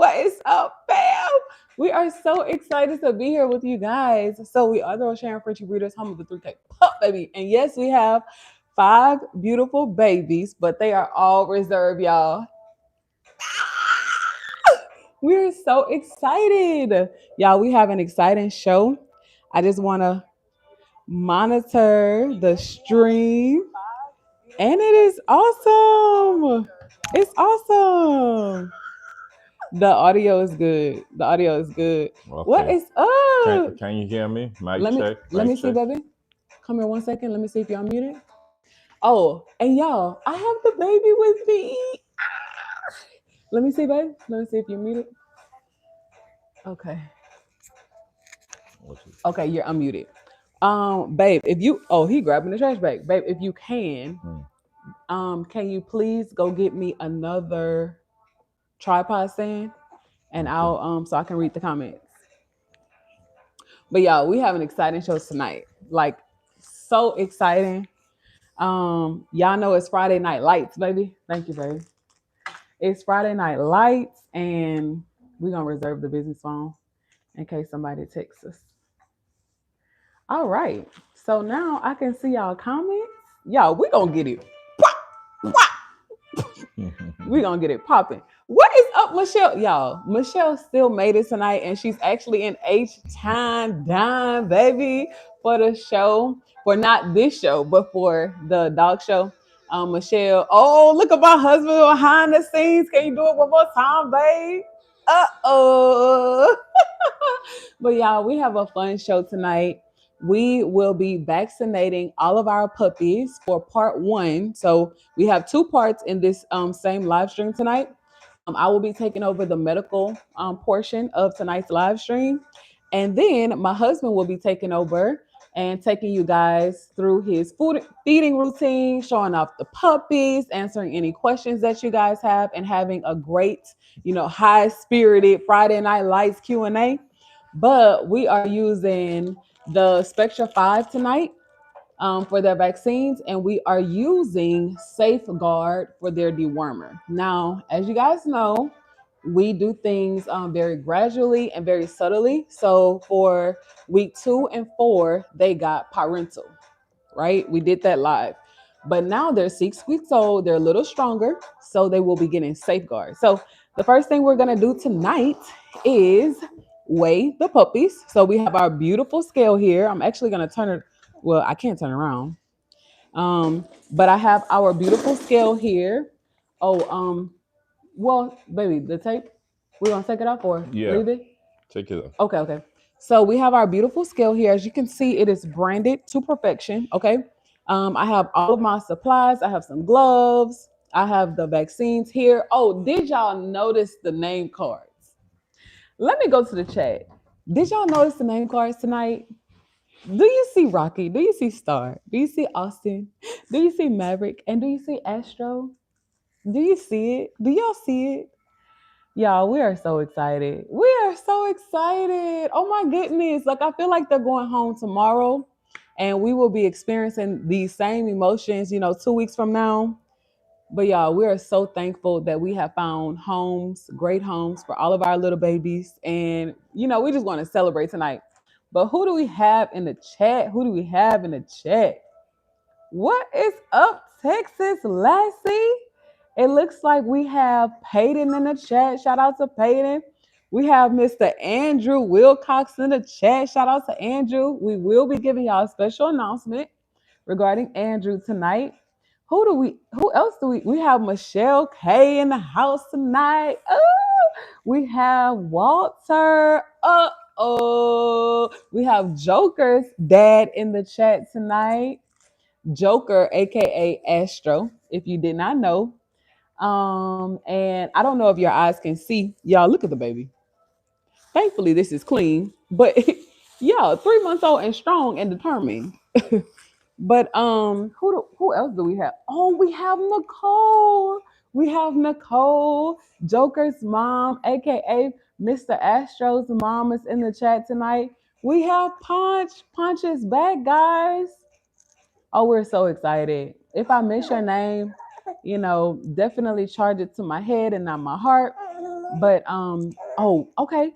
What is up, fam? We are so excited to be here with you guys. So we are the Rosharon Frenchie Breeders, home of the 3K pup baby. And yes, we have 5 beautiful babies, but they are all reserved, y'all. We're so excited. Y'all, we have an exciting show. I just want to monitor the stream. And it is awesome. It's awesome. The audio is good. The audio is good. What Okay. is up? Can you hear me? Mic Let me check. let Mic me see, check. baby. Come here 1 second. Let me see if you're muted. Oh, and y'all, I have the baby with me. Let me see, babe. Let me see if you're muted. Okay. What's it? Okay, you're unmuted. Babe, if you he grabbing the trash bag. Babe, if you can you please go get me another tripod stand and Okay. I'll so I can read the comments. But y'all, we have an exciting show tonight. Like so exciting. Y'all know it's Friday Night Lights, baby. Thank you, baby. It's Friday Night Lights, and we're gonna reserve the business phone in case somebody texts us. All right. So now I can see y'all comments. Y'all, we gonna get it. We gonna get it popping. What is up, Michelle? Y'all, Michelle still made it tonight, and she's actually in H-Time Dime, baby, for the show. For not this show, but for the dog show. Michelle, oh, look at my husband behind the scenes. Can you do it one more time, babe? Uh-oh. But y'all, we have a fun show tonight. We will be vaccinating all of our puppies for part one. So we have 2 parts in this same live stream tonight. I will be taking over the medical portion of tonight's live stream. And then my husband will be taking over and taking you guys through his food feeding routine, showing off the puppies, answering any questions that you guys have, and having a great, high-spirited Friday Night Lights Q&A. But we are using the Spectra 5 tonight for their vaccines, and we are using Safeguard for their dewormer. Now, as you guys know, we do things very gradually and very subtly. So for week 2 and 4, they got parental, right? We did that live. But now they're 6 weeks old, they're a little stronger, so they will be getting Safeguard. So the first thing we're gonna do tonight is weigh the puppies. So we have our beautiful scale here. I'm actually gonna turn it, well, I can't turn around. But I have our beautiful scale here. Oh, well, baby, the tape, we're gonna take it off or Yeah. leave it? Take it off. Okay. So we have our beautiful scale here. As you can see, it is branded to perfection. Okay. I have all of my supplies. I have some gloves. I have the vaccines here. Oh, did y'all notice the name cards? Let me go to the chat. Did y'all notice the name cards tonight? Do you see Rocky? Do you see Star? Do you see Austin? Do you see Maverick? And do you see Astro? Do you see it? Do y'all see it? Y'all, we are so excited. We are so excited. Oh my goodness. Like, I feel like they're going home tomorrow and we will be experiencing these same emotions, 2 weeks from now. But y'all, we are so thankful that we have found homes, great homes for all of our little babies. And, we just want to celebrate tonight. But who do we have in the chat? Who do we have in the chat? What is up, Texas Lassie? It looks like we have Peyton in the chat. Shout out to Peyton. We have Mr. Andrew Wilcox in the chat. Shout out to Andrew. We will be giving y'all a special announcement regarding Andrew tonight. Who else do we have Michelle K in the house tonight. Oh, we have Walter. We have Joker's dad in the chat tonight. Joker, aka Astro, if you did not know. And I don't know if your eyes can see. Y'all, look at the baby. Thankfully, this is clean, but y'all, 3 months old and strong and determined. But who else do we have? Oh, we have Nicole. We have Nicole, Joker's mom, aka Mr. Astro's mom, is in the chat tonight. We have Punch. Punch is back, guys. Oh, we're so excited. If I miss your name, definitely charge it to my head and not my heart. But oh, okay.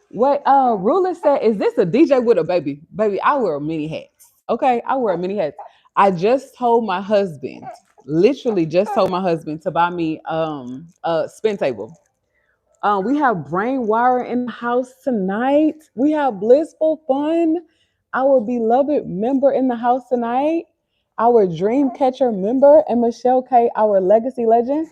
What Ruler said, is this a DJ with a baby? Baby, I wear many hats. Okay, I wear many hats. I just told my husband, literally just told my husband to buy me a spin table. We have Brain Wire in the house tonight. We have Blissful Fun, our beloved member in the house tonight. Our Dream Catcher member, and Michelle K, our legacy legend.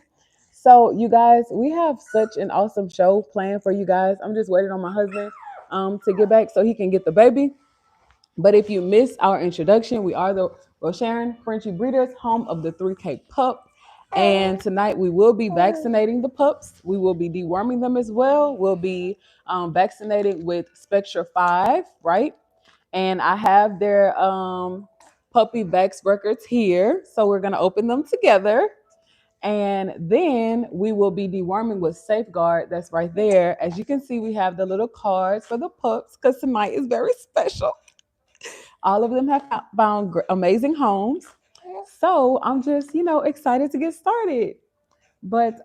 So, you guys, we have such an awesome show planned for you guys. I'm just waiting on my husband to get back so he can get the baby. But if you missed our introduction, we are the Rosharon Frenchie Breeders, home of the 3K pup. And tonight we will be vaccinating the pups. We will be deworming them as well. We'll be vaccinating with Spectra 5, right? And I have their puppy vax records here. So we're going to open them together. And then we will be deworming with Safeguard. That's right there. As you can see, we have the little cards for the pups because tonight is very special. All of them have found amazing homes. So I'm just, excited to get started. But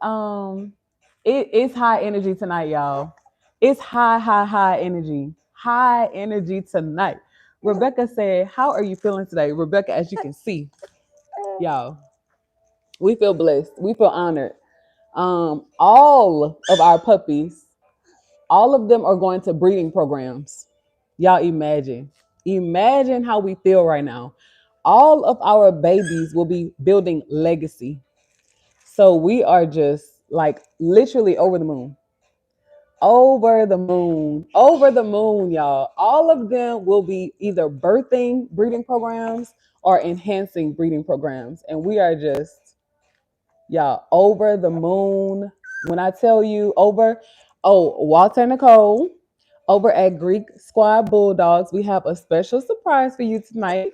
it is high energy tonight, y'all. It's high energy. High energy tonight. Rebecca said, "How are you feeling today?" Rebecca, as you can see, y'all, we feel blessed. We feel honored. All of our puppies, all of them are going to breeding programs. Y'all imagine how we feel right now. All of our babies will be building legacy. So we are just like literally over the moon. Over the moon, y'all. All of them will be either birthing breeding programs or enhancing breeding programs. And we are just, y'all, over the moon. When I tell you Walter and Nicole, over at Greek Squad Bulldogs, we have a special surprise for you tonight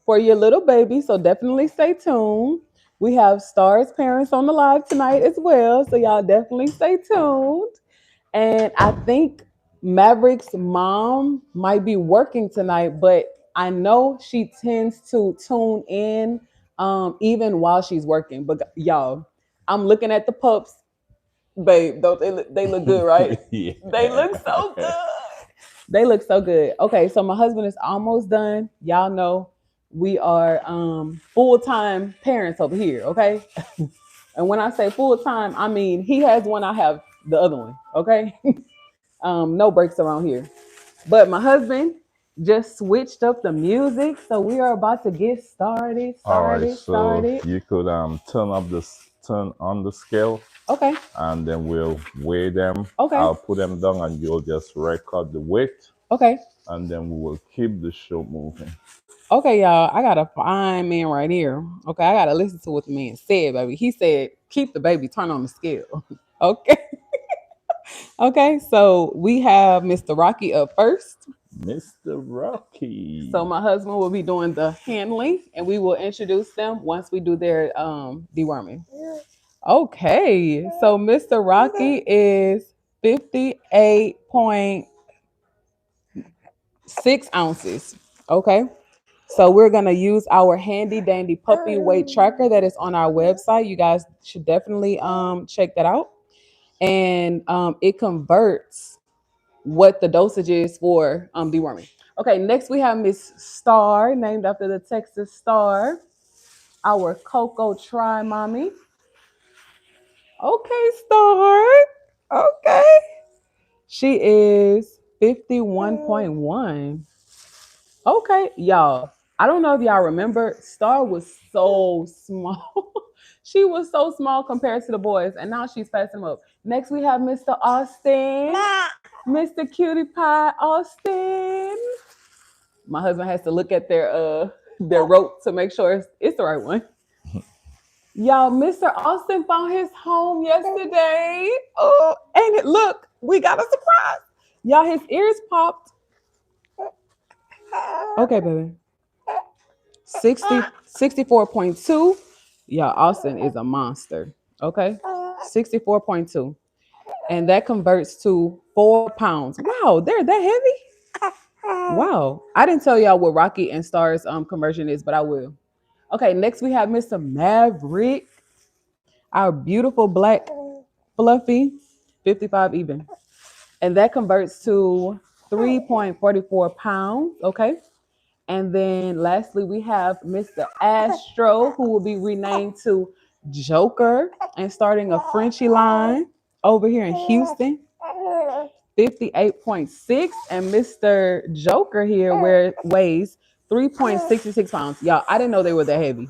for your little baby. So definitely stay tuned. We have Star's parents on the live tonight as well. So y'all definitely stay tuned. And I think Maverick's mom might be working tonight, but I know she tends to tune in even while she's working. But y'all, I'm looking at the pups, babe. Don't they look good, right? Yeah. They look so good. They look so good. Okay, so my husband is almost done. Y'all know we are full-time parents over here, okay? And when I say full-time, I mean he has one, I have the other one, okay? No breaks around here. But my husband just switched up the music, so we are about to get started. All right, so you could turn on the scale, Okay. and then we'll weigh them. Okay. I'll put them down, and you'll just record the weight, Okay. and then we will keep the show moving. Okay, y'all. I got a fine man right here. Okay, I gotta listen to what the man said, baby. He said, "Keep the baby, turn on the scale." Okay. Okay, so we have Mr. Rocky up first. Mr. Rocky. So my husband will be doing the handling, and we will introduce them once we do their deworming. Okay, so Mr. Rocky is 58.6 ounces. Okay, so we're gonna use our handy dandy puppy weight tracker that is on our website. You guys should definitely check that out, and it converts what the dosage is for deworming. Okay, next we have Miss Star, named after the Texas Star, our Cocoa Try Mommy. Okay, Star. Okay. She is 51.1. Okay, y'all. I don't know if y'all remember, Star was so small. She was so small compared to the boys, and now she's passing them up. Next, we have Mr. Austin. Mr. Cutie Pie Austin. My husband has to look at their rope to make sure it's the right one. Y'all, Mr. Austin found his home yesterday. Oh, and look, we got a surprise. Y'all, his ears popped. Okay, baby. 64.2. Y'all, Austin is a monster. Okay. 64.2. And that converts to 4 pounds. Wow, they're that heavy? Wow. I didn't tell y'all what Rocky and Star's conversion is, but I will. Okay, next we have Mr. Maverick, Our beautiful black fluffy 55 even. And that converts to 3.44 pounds. Okay. And then lastly, we have Mr. Astro, who will be renamed to Joker and starting a Frenchie line over here in Houston. 58.6. And Mr. Joker here weighs 3.66 pounds. Y'all, I didn't know they were that heavy.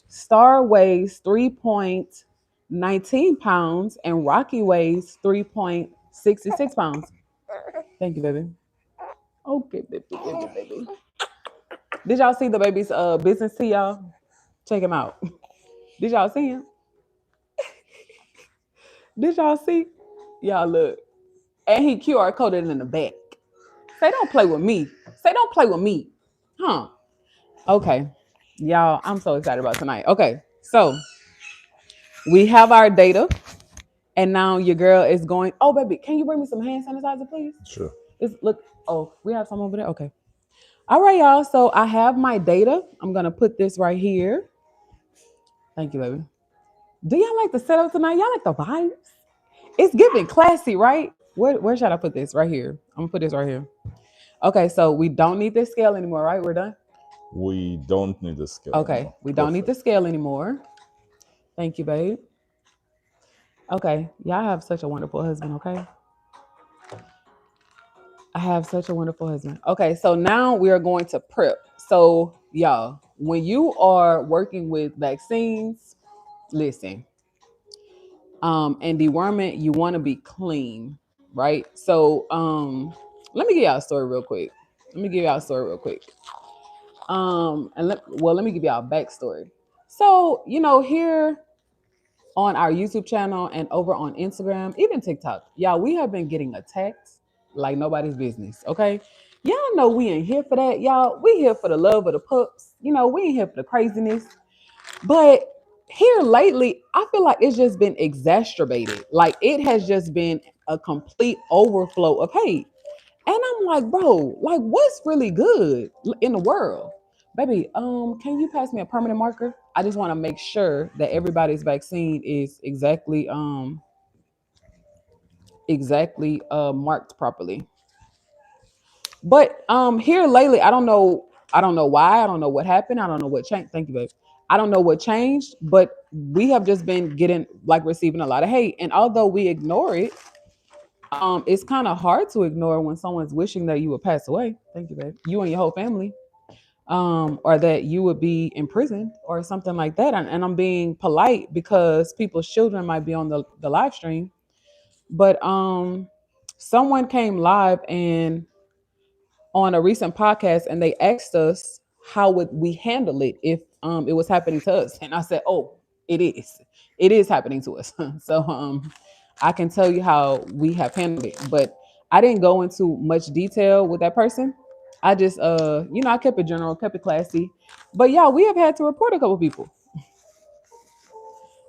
Star weighs 3.19 pounds and Rocky weighs 3.66 pounds. Thank you, baby. Okay, baby, baby, baby. Did y'all see the baby's business to y'all? Check him out. Did y'all see him? Did y'all see? Y'all look. And he QR coded in the back. Say don't play with me. Say don't play with me. Huh. Okay. Y'all, I'm so excited about tonight. Okay. So we have our data. And now your girl is going. Oh, baby, can you bring me some hand sanitizer, please? Sure. Look. Oh, we have some over there. Okay. All right, y'all. So I have my data. I'm gonna put this right here. Thank you, baby. Do y'all like the setup tonight? Y'all like the vibes? It's giving classy, right? Where should I put this? Right here. I'm gonna put this right here. Okay, so we don't need this scale anymore, right? We're done. We don't need the scale. Okay, anymore. we don't need the scale anymore. Thank you, babe. Okay, y'all have such a wonderful husband, okay? I have such a wonderful husband. Okay, so now we are going to prep. So, y'all, when you are working with vaccines, listen, and deworming, you want to be clean, right? So, let me give y'all a story real quick. Let me give y'all a backstory. So, here on our YouTube channel and over on Instagram, even TikTok, y'all, we have been getting attacked like nobody's business. Okay. Y'all know we ain't here for that. Y'all, we here for the love of the pups. We ain't here for the craziness. But here lately, I feel like it's just been exacerbated. Like it has just been a complete overflow of hate. And I'm like, bro, like what's really good in the world? Baby, can you pass me a permanent marker? I just want to make sure that everybody's vaccine is exactly marked properly. But here lately, I don't know why, I don't know what happened, I don't know what changed. Thank you, babe. I don't know what changed, but we have just been getting like receiving a lot of hate. And although we ignore it, it's kind of hard to ignore when someone's wishing that you would pass away. Thank you, babe. You and your whole family. Or that you would be imprisoned or something like that. And I'm being polite because people's children might be on the live stream. But someone came live and on a recent podcast and they asked us how would we handle it if it was happening to us. And I said, oh, it is. It is happening to us. So I can tell you how we have handled it. But I didn't go into much detail with that person. I just I kept it general, kept it classy. But yeah, we have had to report a couple people.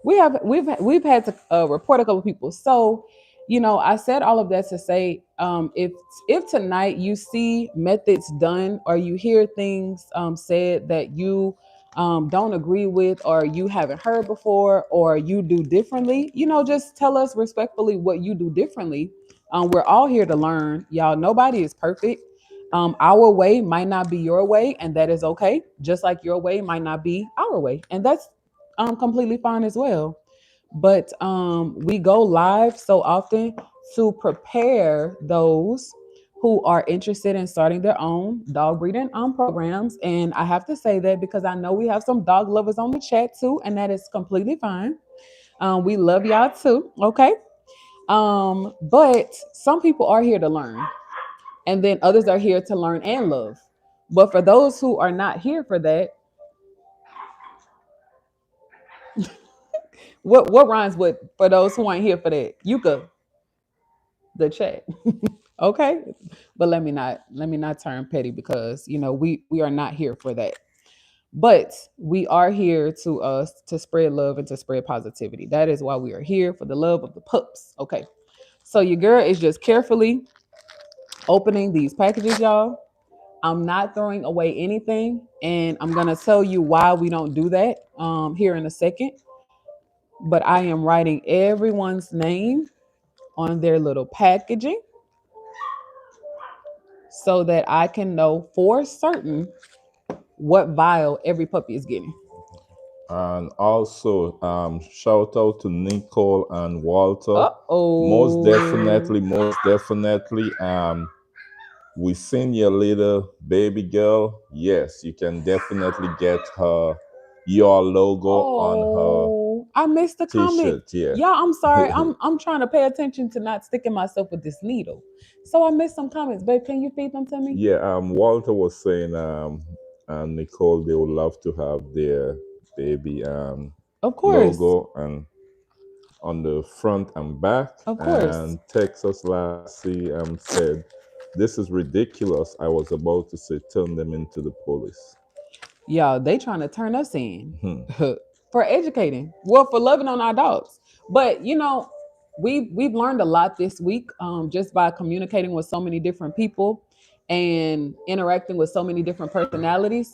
We've had to report a couple people. So, I said all of that to say, if tonight you see methods done or you hear things said that you don't agree with or you haven't heard before or you do differently, just tell us respectfully what you do differently. We're all here to learn, y'all. Nobody is perfect. Our way might not be your way, and that is okay. Just like your way might not be our way, and that's completely fine as well. But we go live so often to prepare those who are interested in starting their own dog breeding programs. And I have to say that because I know we have some dog lovers on the chat too, and that is completely fine. We love y'all too. Okay. But some people are here to learn, and then others are here to learn and love. But for those who are not here for that, what rhymes with for those who aren't here for that? Yuka, the chat. Okay. But let me not turn petty because we are not here for that. But we are here to spread love and to spread positivity. That is why we are here, for the love of the pups. Okay. So your girl is just carefully opening these packages, y'all. I'm not throwing away anything, and I'm gonna tell you why we don't do that here in a second. but I am writing everyone's name on their little packaging so that I can know for certain what vial every puppy is getting. And also, shout out to Nicole and Walter. Uh oh. Most definitely. We seen your little baby girl. Yes, you can definitely get her your logo on her Oh, I missed the comment. t-shirt. Yeah. Y'all, I'm sorry. I'm trying to pay attention to not sticking myself with this needle. So I missed some comments. Babe, can you feed them to me? Yeah. Walter was saying, and Nicole, they would love to have their baby Of course. logo and on the front and back. Of course. And Texas Lassie said, "This is ridiculous. I was about to say, turn them into the police." Y'all, they trying to turn us in Hmm. for educating. Well, for loving on our dogs. But we've learned a lot this week, just by communicating with so many different people and interacting with so many different personalities,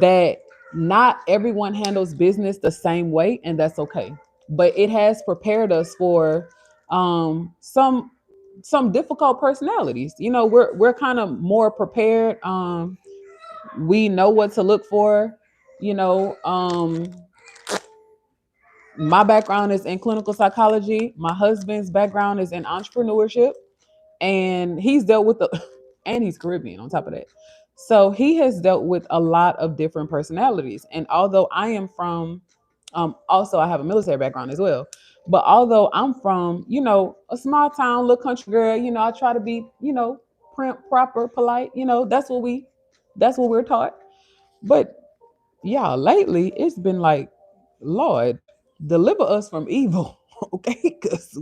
that not everyone handles business the same way, and that's okay. But it has prepared us for some difficult personalities. We're kind of more prepared. We know what to look for. You know, my background is in clinical psychology. My husband's background is in entrepreneurship, and he's dealt with the and he's Caribbean on top of that. So he has dealt with a lot of different personalities. And although I am from also I have a military background as well. But although I'm from, a small town, little country girl, I try to be, prim, proper, polite, that's what we're taught. But yeah, lately it's been like, Lord, deliver us from evil. Okay, because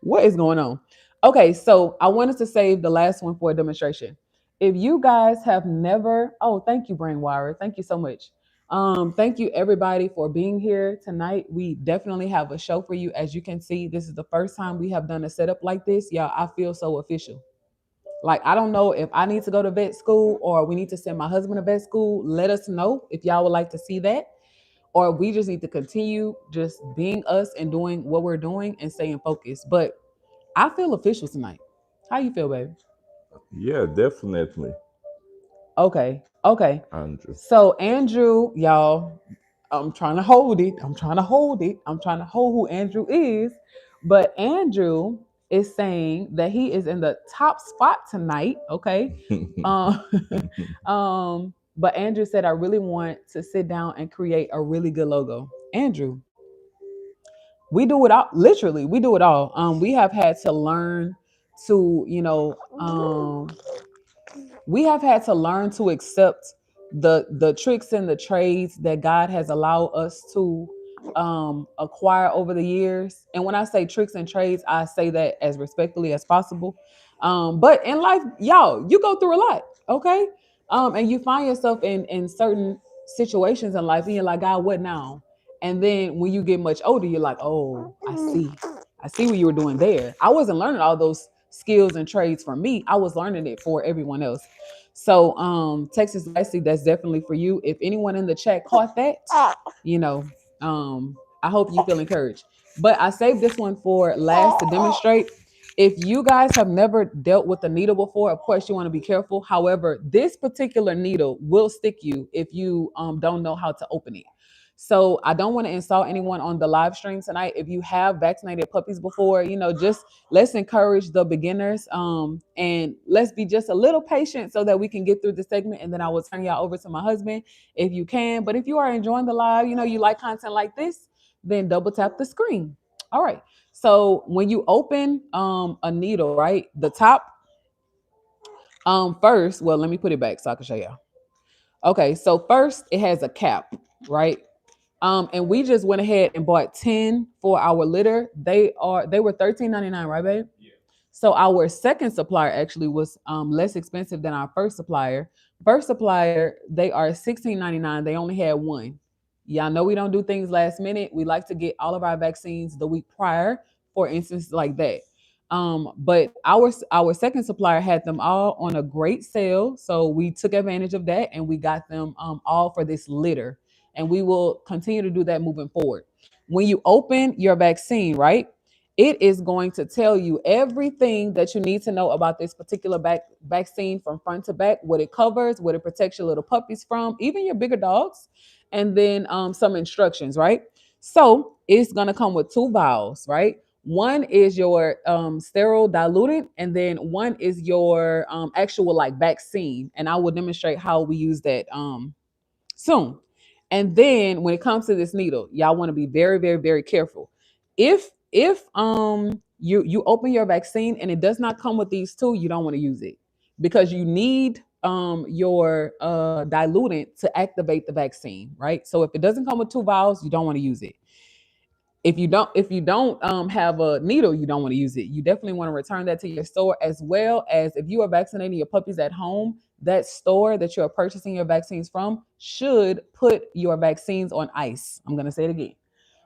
what is going on? Okay, so I wanted to save the last one for a demonstration. If you guys have never, oh, thank you, Brainwire. Thank you so much. Thank you everybody for being here tonight. We definitely have a show for you. As you can see, this is the first time we have done a setup like this. Y'all, I feel so official. Like, I don't know if I need to go to vet school or we need to send my husband to vet school. Let us know if y'all would like to see that. Or we just need to continue just being us and doing what we're doing and staying focused. But I feel official tonight. How you feel, baby? Yeah, definitely, Okay. Okay. Andrew. So Andrew, y'all, I'm trying to hold it. I'm trying to hold it. I'm trying to hold who Andrew is. But Andrew is saying that he is in the top spot tonight. Okay. Um, but Andrew said, I really want to sit down and create a really good logo. Andrew, we do it all. Literally, we do it all. We have had to learn to, we have had to learn to accept the tricks and the trades that God has allowed us to acquire over the years. And when I say tricks and trades, I say that as respectfully as possible. But in life, y'all, you go through a lot, okay? And you find yourself in certain situations in life, and you're like, God, what now? And then when you get much older, you're like, oh, I see what you were doing there. I wasn't learning all those skills and trades for me. I was learning it for everyone else. So Texas Lacey, that's definitely for you. If anyone in the chat caught that, you know, I hope you feel encouraged. But I saved this one for last to demonstrate. If you guys have never dealt with a needle before, of course you want to be careful. However, this particular needle will stick you if you don't know how to open it. So I don't want to insult anyone on the live stream tonight. If you have vaccinated puppies before, just let's encourage the beginners. And let's be just a little patient so that we can get through the segment. And then I will turn y'all over to my husband if you can. But if you are enjoying the live, you like content like this, then double tap the screen. All right. So when you open a needle, right, the top first, well, let me put it back so I can show y'all. Okay, so first it has a cap, right? And we just went ahead and bought 10 for our litter. They were $13.99, right, babe? Yeah. So our second supplier actually was less expensive than our first supplier. First supplier, they are $16.99. They only had one. Y'all know we don't do things last minute. We like to get all of our vaccines the week prior, for instance, like that. But our second supplier had them all on a great sale, so we took advantage of that and we got them all for this litter, and we will continue to do that moving forward. When you open your vaccine, right? It is going to tell you everything that you need to know about this particular vaccine from front to back, what it covers, what it protects your little puppies from, even your bigger dogs, and then some instructions, right? So it's going to come with two vials, right? One is your sterile diluted, and then one is your actual like vaccine. And I will demonstrate how we use that soon. And then when it comes to this needle, y'all want to be very, very, very careful. If you open your vaccine and it does not come with these two, you don't want to use it because you need your diluent to activate the vaccine, right? So if it doesn't come with two vials, you don't want to use it. If you don't have a needle, you don't want to use it. You definitely want to return that to your store, as well as if you are vaccinating your puppies at home, that store that you are purchasing your vaccines from should put your vaccines on ice. I'm going to say it again.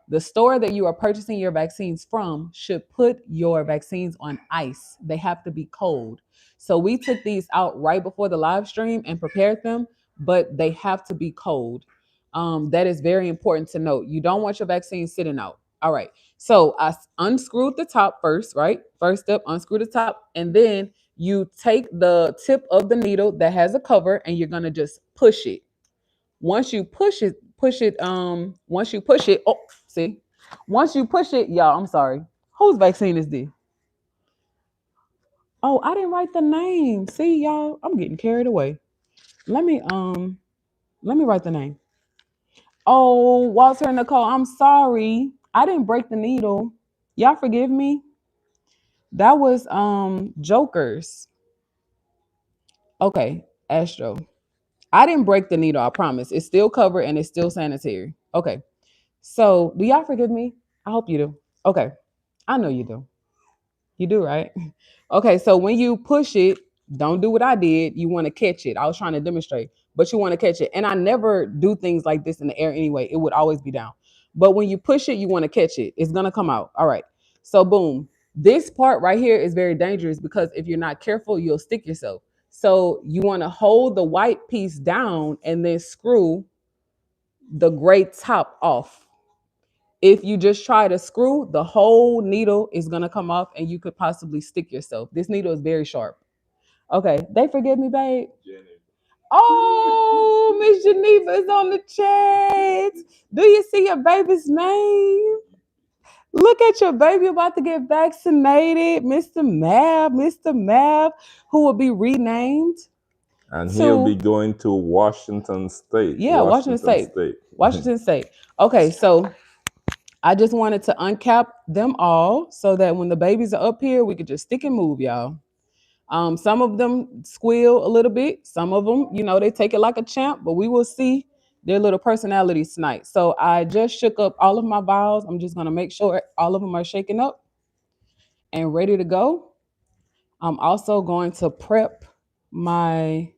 The store that you are purchasing your vaccines from should put your vaccines on ice. They have to be cold. So we took these out right before the live stream and prepared them, but they have to be cold. That is very important to note. You don't want your vaccine sitting out. All right. So I unscrewed the top first, right? First step, unscrew the top, and then you take the tip of the needle that has a cover and you're going to just push it. Once you push it, oh, see, once you push it, y'all, I'm sorry. Whose vaccine is this? Oh, I didn't write the name. See, y'all, I'm getting carried away. Let me let me write the name. Oh, Walter and Nicole, I'm sorry. I didn't break the needle. Y'all forgive me. That was Jokers. Okay, Astro. I didn't break the needle, I promise. It's still covered and it's still sanitary. Okay. So, do y'all forgive me? I hope you do. Okay. I know you do. You do, right? Okay, so when you push it, don't do what I did. You want to catch it. I was trying to demonstrate, but you want to catch it. And I never do things like this in the air anyway. It would always be down. But when you push it, you want to catch it. It's going to come out. All right. So, boom. This part right here is very dangerous because if you're not careful, you'll stick yourself. So, you want to hold the white piece down and then screw the gray top off. If you just try to screw, the whole needle is going to come off and you could possibly stick yourself. This needle is very sharp. Okay, they forgive me, babe. Oh, Miss Geneva is on the chat. Do you see your baby's name? Look at your baby about to get vaccinated, Mr. Mav, who will be renamed And he'll be to, going to Washington State. yeah, Washington State. Washington State. Okay, so I just wanted to uncap them all so that when the babies are up here, we could just stick and move, y'all. Some of them squeal a little bit. Some of them, they take it like a champ, but we will see their little personalities tonight. So I just shook up all of my vials. I'm just going to make sure all of them are shaken up and ready to go. I'm also going to prep my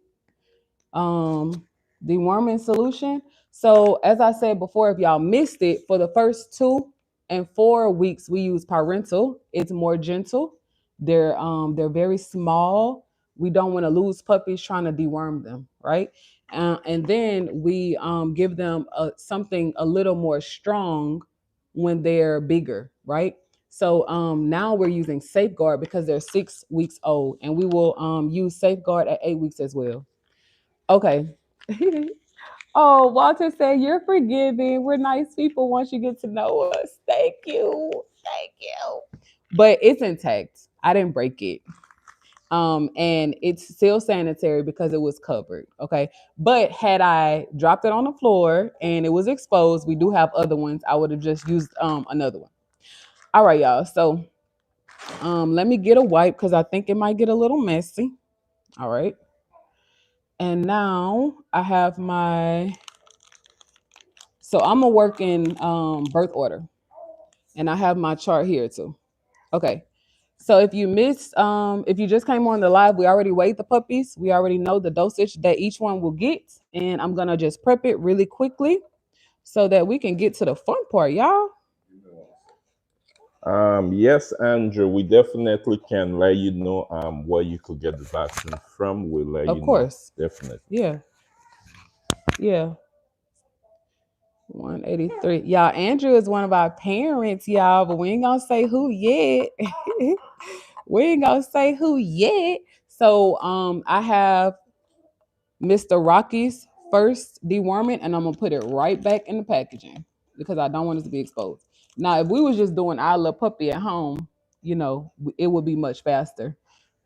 deworming solution. So as I said before, if y'all missed it, for the first 2 and 4 weeks, we use parental. It's more gentle. They're very small. We don't want to lose puppies trying to deworm them, right? And then we give them something a little more strong when they're bigger, right? So now we're using Safeguard because they're 6 weeks old, and we will use Safeguard at 8 weeks as well. Okay. Oh, Walter said you're forgiving. We're nice people once you get to know us. Thank you. Thank you. But it's intact. I didn't break it. And it's still sanitary because it was covered. Okay. But had I dropped it on the floor and it was exposed, we do have other ones. I would have just used another one. All right, y'all. So let me get a wipe because I think it might get a little messy. All right. And now I have so I'm a working birth order, and I have my chart here too. Okay. So if you missed, if you just came on the live, we already weighed the puppies. We already know the dosage that each one will get. And I'm going to just prep it really quickly so that we can get to the fun part, y'all. Yes, Andrew, we definitely can let you know where you could get the vaccine from. We'll let you know. Of course. Definitely. Yeah. Yeah. 183. Y'all, Andrew is one of our parents, y'all, but we ain't gonna say who yet. We ain't gonna say who yet. So I have Mr. Rocky's first deworming, and I'm gonna put it right back in the packaging because I don't want it to be exposed. Now, if we was just doing our little puppy at home, it would be much faster.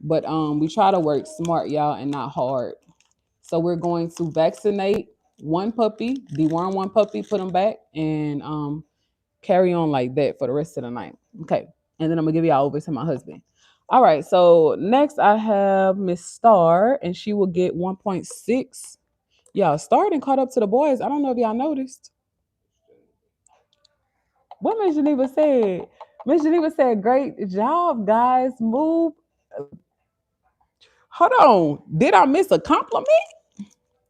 But we try to work smart, y'all, and not hard. So we're going to vaccinate one puppy, deworm one puppy, put them back, and carry on like that for the rest of the night. Okay. And then I'm gonna give y'all over to my husband. All right. So next I have Miss Star, and she will get 1.6. Y'all, Star and caught up to the boys. I don't know if y'all noticed. What Miss Geneva said. Miss Geneva said, "Great job, guys. Move." Hold on. Did I miss a compliment?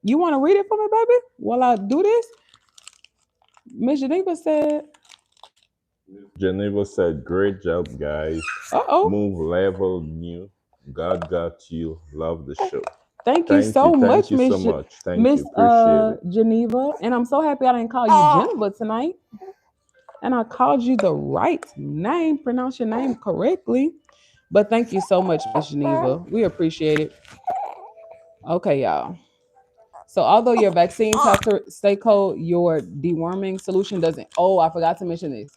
You want to read it for me, baby? While I do this? Miss Geneva said, Geneva said, "Great job, guys. "Uh-oh. Move level new. God got you. Love the show." Thank you so Thank much, you so Miss much. Thank Miss you. Appreciate it. Geneva. And I'm so happy I didn't call you Geneva tonight. And I called you the right name, pronounce your name correctly. But thank you so much, Miss Geneva. We appreciate it. Okay, y'all. So although your vaccines have to stay cold, your deworming solution doesn't. Oh, I forgot to mention this.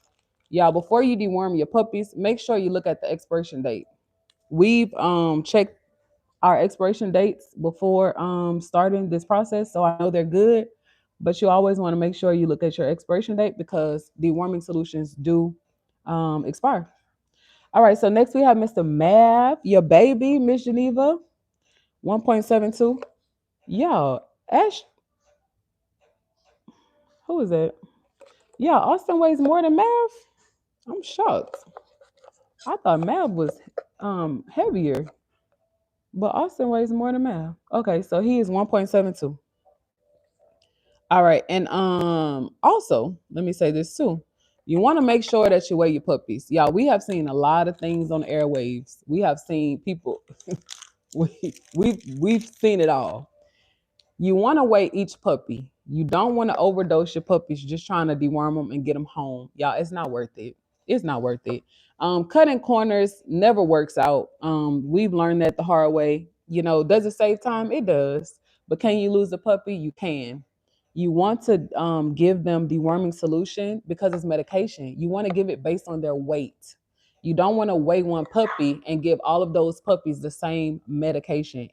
Y'all, before you deworm your puppies, make sure you look at the expiration date. We've checked our expiration dates before starting this process, so I know they're good. But you always want to make sure you look at your expiration date because deworming solutions do expire. All right, so next we have Mr. Mav, your baby, Miss Geneva, 1.72. Y'all, Ash, who is that? Yeah, Austin weighs more than Mav. I'm shocked. I thought Mav was heavier, but Austin weighs more than Mav. Okay, so he is 1.72. All right, and also let me say this too. You want to make sure that you weigh your puppies. Y'all, we have seen a lot of things on airwaves. We have seen people we've seen it all. You want to weigh each puppy. You don't want to overdose your puppies just trying to deworm them and get them home. Y'all, it's not worth it. It's not worth it. Cutting corners never works out. We've learned that the hard way. Does it save time? It does. But can you lose a puppy? You can. You want to give them deworming solution because it's medication. You want to give it based on their weight. You don't want to weigh one puppy and give all of those puppies the same medication.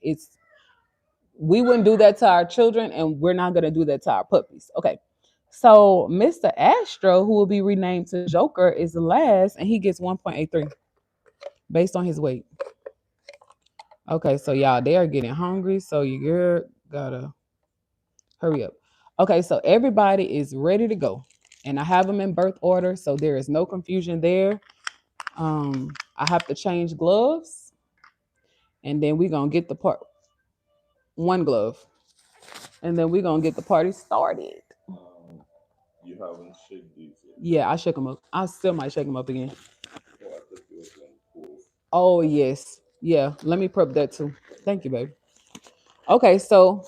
We wouldn't do that to our children, and we're not going to do that to our puppies. Okay. So Mr. Astro, who will be renamed to Joker, is the last, and he gets 1.83 based on his weight. Okay, so y'all, they are getting hungry, so you gotta hurry up. Okay, so everybody is ready to go, and I have them in birth order, so there is no confusion there. I have to change gloves, and then we're gonna get the part one glove, and then we're gonna get the party started. You haven't shaken these yet. Yeah, I shook them up. I still might shake them up again. Oh, I thought you were going cool. Oh yes, yeah. Let me prep that too. Thank you, baby. Okay, so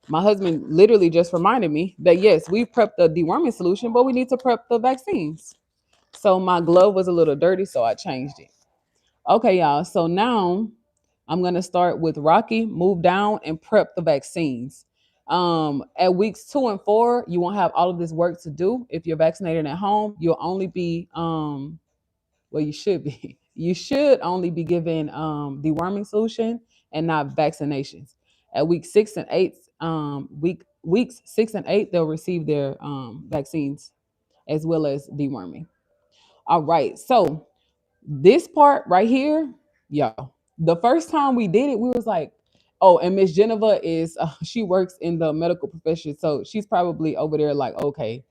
my husband literally just reminded me that yes, we prepped the deworming solution, but we need to prep the vaccines. So my glove was a little dirty, so I changed it. Okay, y'all. So now I'm gonna start with Rocky, move down, and prep the vaccines. At weeks 2 and 4, you won't have all of this work to do. If you're vaccinated at home, you'll only be well, you should be. You should only be given deworming solution and not vaccinations. At weeks 6 and 8, they'll receive their vaccines as well as deworming. All right, so this part right here, y'all. The first time we did it, we was like, oh, and Miss Geneva is she works in the medical profession, so she's probably over there like, okay,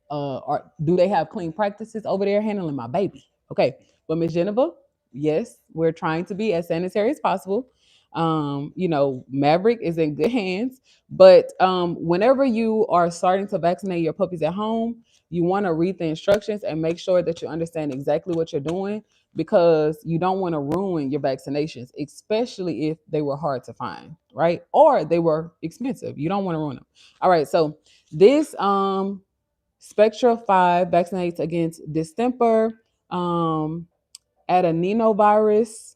or do they have clean practices over there handling my baby? Okay, but Miss Geneva, yes, we're trying to be as sanitary as possible. Maverick is in good hands, but whenever you are starting to vaccinate your puppies at home, you want to read the instructions and make sure that you understand exactly what you're doing because you don't want to ruin your vaccinations, especially if they were hard to find, right? Or they were expensive. You don't want to ruin them. All right, so This Spectra 5 vaccinates against distemper, adenovirus,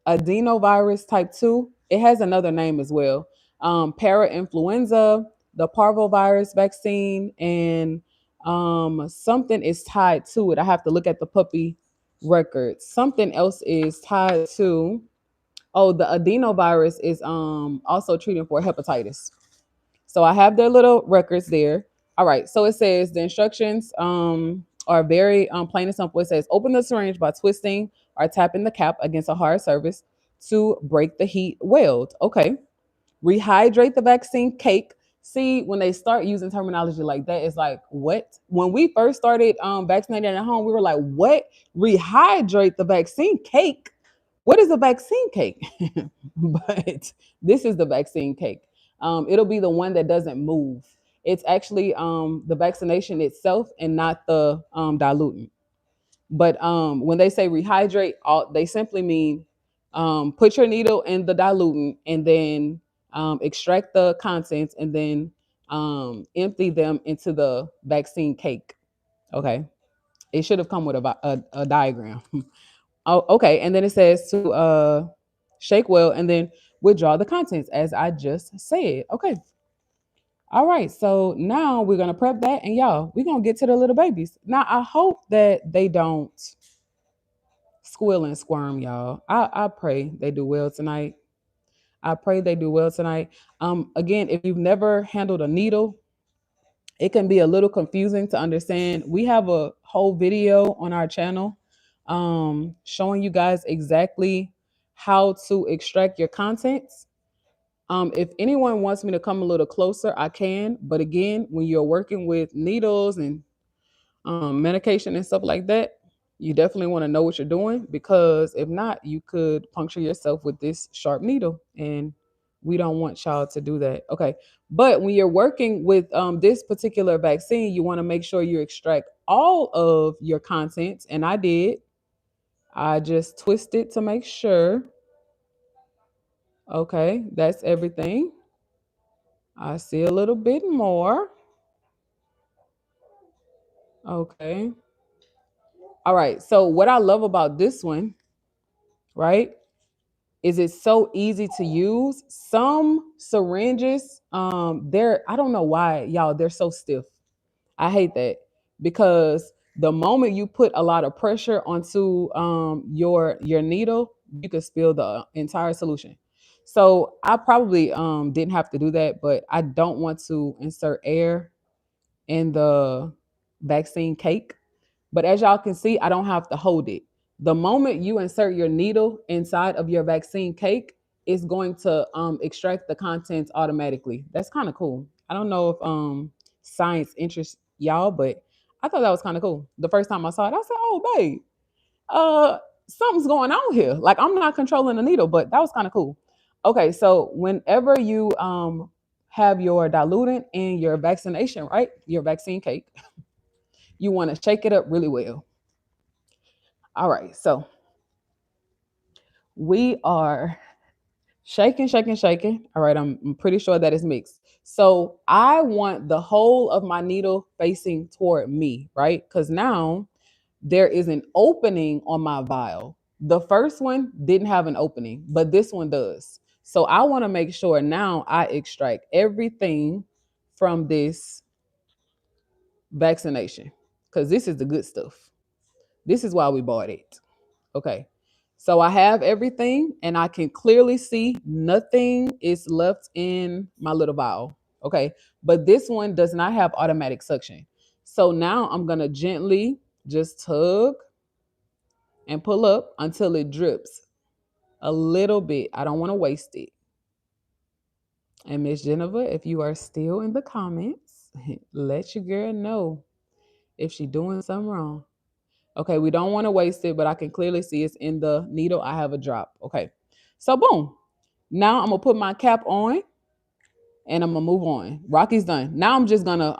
adenovirus type 2. It has another name as well. Parainfluenza, the parvovirus vaccine, and something is tied to it. I have to look at the puppy records. Something else is tied to. Oh, the adenovirus is also treating for hepatitis. So I have their little records there. All right. So it says the instructions are very plain and simple. It says open the syringe by twisting or tapping the cap against a hard surface to break the heat weld. Okay. Rehydrate the vaccine cake. See, when they start using terminology like that, it's like, what? When we first started vaccinating at home, we were like, what? Rehydrate the vaccine cake? What is a vaccine cake? But this is the vaccine cake. It'll be the one that doesn't move. It's actually the vaccination itself and not the dilutant. But when they say rehydrate, they simply mean put your needle in the dilutant and then extract the contents and then empty them into the vaccine cake. Okay. It should have come with a diagram. Oh, okay. And then it says to shake well and then withdraw the contents as I just said. Okay. All right. So now we're going to prep that and y'all, we're going to get to the little babies. Now, I hope that they don't squeal and squirm, y'all. I pray they do well tonight. I pray they do well tonight. Again, if you've never handled a needle, it can be a little confusing to understand. We have a whole video on our channel showing you guys exactly how to extract your contents. If anyone wants me to come a little closer, I can. But again, when you're working with needles and medication and stuff like that, you definitely want to know what you're doing because if not, you could puncture yourself with this sharp needle. And we don't want y'all to do that. Okay. But when you're working with this particular vaccine, you want to make sure you extract all of your contents. And I did. I just twisted to make sure. Okay. That's everything. I see a little bit more. Okay. All right. So, what I love about this one, right, is it so easy to use. Some syringes, they're I don't know why, y'all, they're so stiff. I hate that because the moment you put a lot of pressure onto your needle, you could spill the entire solution. So I probably didn't have to do that, but I don't want to insert air in the vaccine cake. But as y'all can see, I don't have to hold it. The moment you insert your needle inside of your vaccine cake, it's going to extract the contents automatically. That's kind of cool. I don't know if science interests y'all, but I thought that was kind of cool. The first time I saw it, I said, "Oh, babe, uh, something's going on here. Like I'm not controlling the needle, but that was kind of cool." Okay, so whenever you have your diluent in your vaccination, right, your vaccine cake, you want to shake it up really well. All right, so we are shaking, shaking, shaking. All right, I'm pretty sure that is mixed. So I want the whole of my needle facing toward me, right? Because now there is an opening on my vial. The first one didn't have an opening, but this one does. So I want to make sure now I extract everything from this vaccination because this is the good stuff. This is why we bought it. Okay. So I have everything and I can clearly see nothing is left in my little vial. Okay. But this one does not have automatic suction. So now I'm going to gently just tug and pull up until it drips a little bit. I don't want to waste it. And Miss Jennifer, if you are still in the comments, let your girl know if she doing something wrong. Okay, we don't want to waste it, but I can clearly see it's in the needle. I have a drop. Okay, so boom. Now I'm gonna put my cap on and I'm gonna move on. Rocky's done. Now I'm just gonna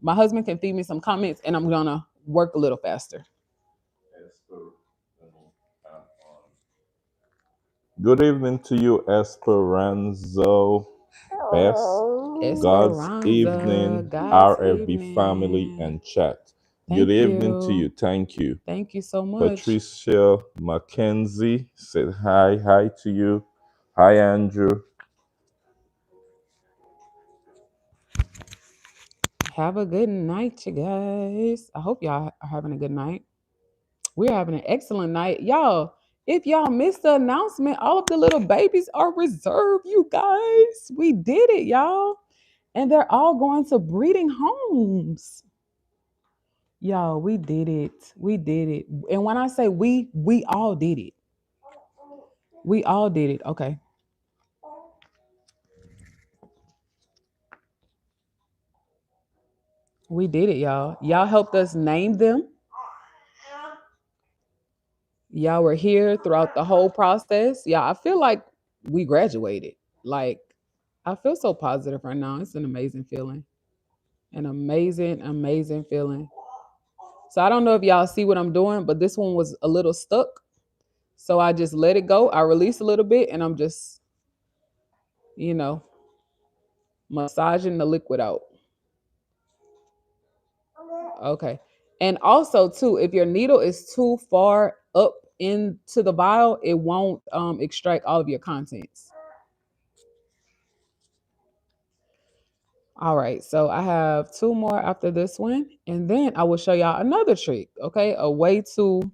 my husband can feed me some comments and I'm gonna work a little faster. Good evening to you, Esperanzo Best. God's Esperanza. evening, God's RFB family, evening. and chat. Good Thank evening to you. you. Thank you. Thank you so much. Patricia Mackenzie said hi. Hi to you. Hi, Andrew. Have a good night, you guys. I hope y'all are having a good night. We're having an excellent night. Y'all, if y'all missed the announcement, all of the little babies are reserved, you guys. We did it, y'all. And they're all going to breeding homes. Y'all, we did it. We did it. And when I say we all did it. We all did it. Okay. We did it, y'all. Y'all helped us name them. Y'all were here throughout the whole process. Yeah, I feel like we graduated. Like, I feel so positive right now. It's an amazing feeling. An amazing, amazing feeling. So I don't know if y'all see what I'm doing, but this one was a little stuck. So I just let it go. I release a little bit and I'm just, you know, massaging the liquid out. Okay. And also too, if your needle is too far up into the vial, it won't extract all of your contents. All right, so I have two more after this one, and then I will show y'all another trick. Okay, a way to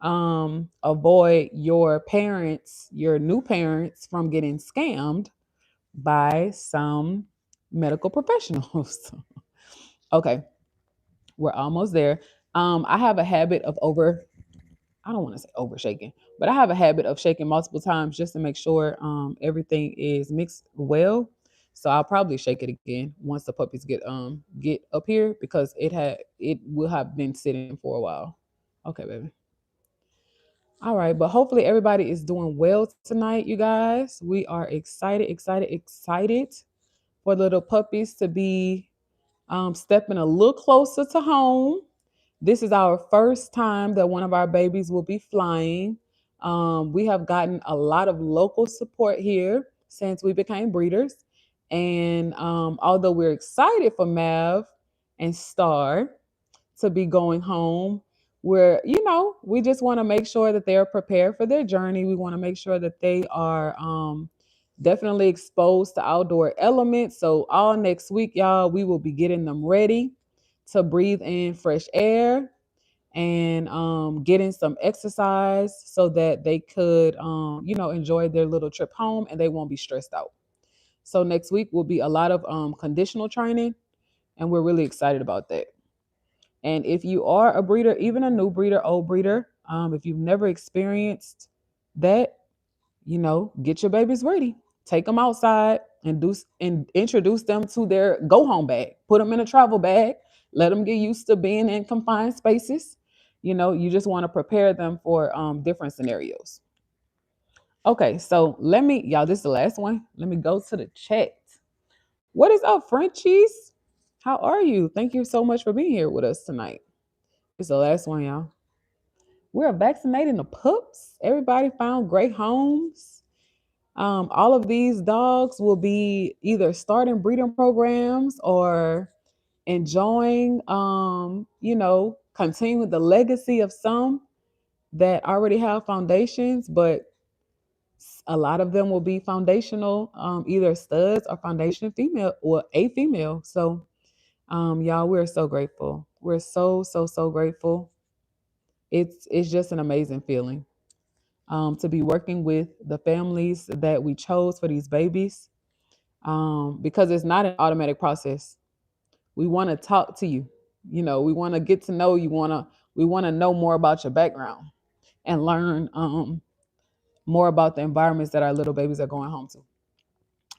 avoid your parents, your new parents, from getting scammed by some medical professionals. Okay, we're almost there. I have a habit of I don't want to say over shaking, but I have a habit of shaking multiple times just to make sure everything is mixed well. So I'll probably shake it again once the puppies get up here because it will have been sitting for a while. Okay, baby. All right, but hopefully everybody is doing well tonight, you guys. We are excited, excited, excited for little puppies to be stepping a little closer to home. This is our first time that one of our babies will be flying. We have gotten a lot of local support here since we became breeders. And although we're excited for Mav and Star to be going home, we just want to make sure that they're prepared for their journey. We want to make sure that they are definitely exposed to outdoor elements. So, all next week, y'all, we will be getting them ready to breathe in fresh air and getting some exercise so that they could, enjoy their little trip home and they won't be stressed out. So next week will be a lot of conditional training, and we're really excited about that. And if you are a breeder, even a new breeder, old breeder, if you've never experienced that, get your babies ready. Take them outside and introduce them to their go home bag. Put them in a travel bag. Let them get used to being in confined spaces. You just want to prepare them for different scenarios. Okay, so y'all, this is the last one. Let me go to the chat. What is up, Frenchies? How are you? Thank you so much for being here with us tonight. It's the last one, y'all. We're vaccinating the pups. Everybody found great homes. All of these dogs will be either starting breeding programs or enjoying, continuing the legacy of some that already have foundations, but a lot of them will be foundational, either studs or foundation female or a female. So, y'all, we're so grateful. We're so, so, so grateful. It's just an amazing feeling to be working with the families that we chose for these babies because it's not an automatic process. We want to talk to you. We want to get to know you. We want to know more about your background and learn more about the environments that our little babies are going home to.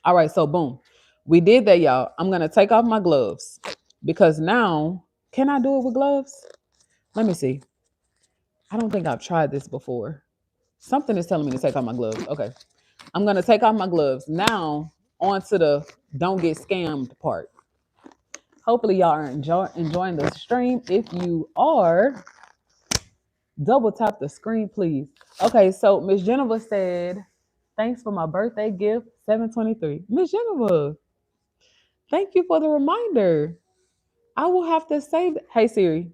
All right, so boom, we did that, y'all. I'm gonna take off my gloves because now, can I do it with gloves? Let me see. I don't think I've tried this before. Something is telling me to take off my gloves. Okay, I'm gonna take off my gloves now. On to the don't get scammed part. Hopefully, y'all are enjoying the stream. If you are, double tap the screen, please. Okay, so Miss Jennifer said, "Thanks for my birthday gift, 723." Miss Jennifer, Thank you for the reminder. I will have to save. Hey Siri,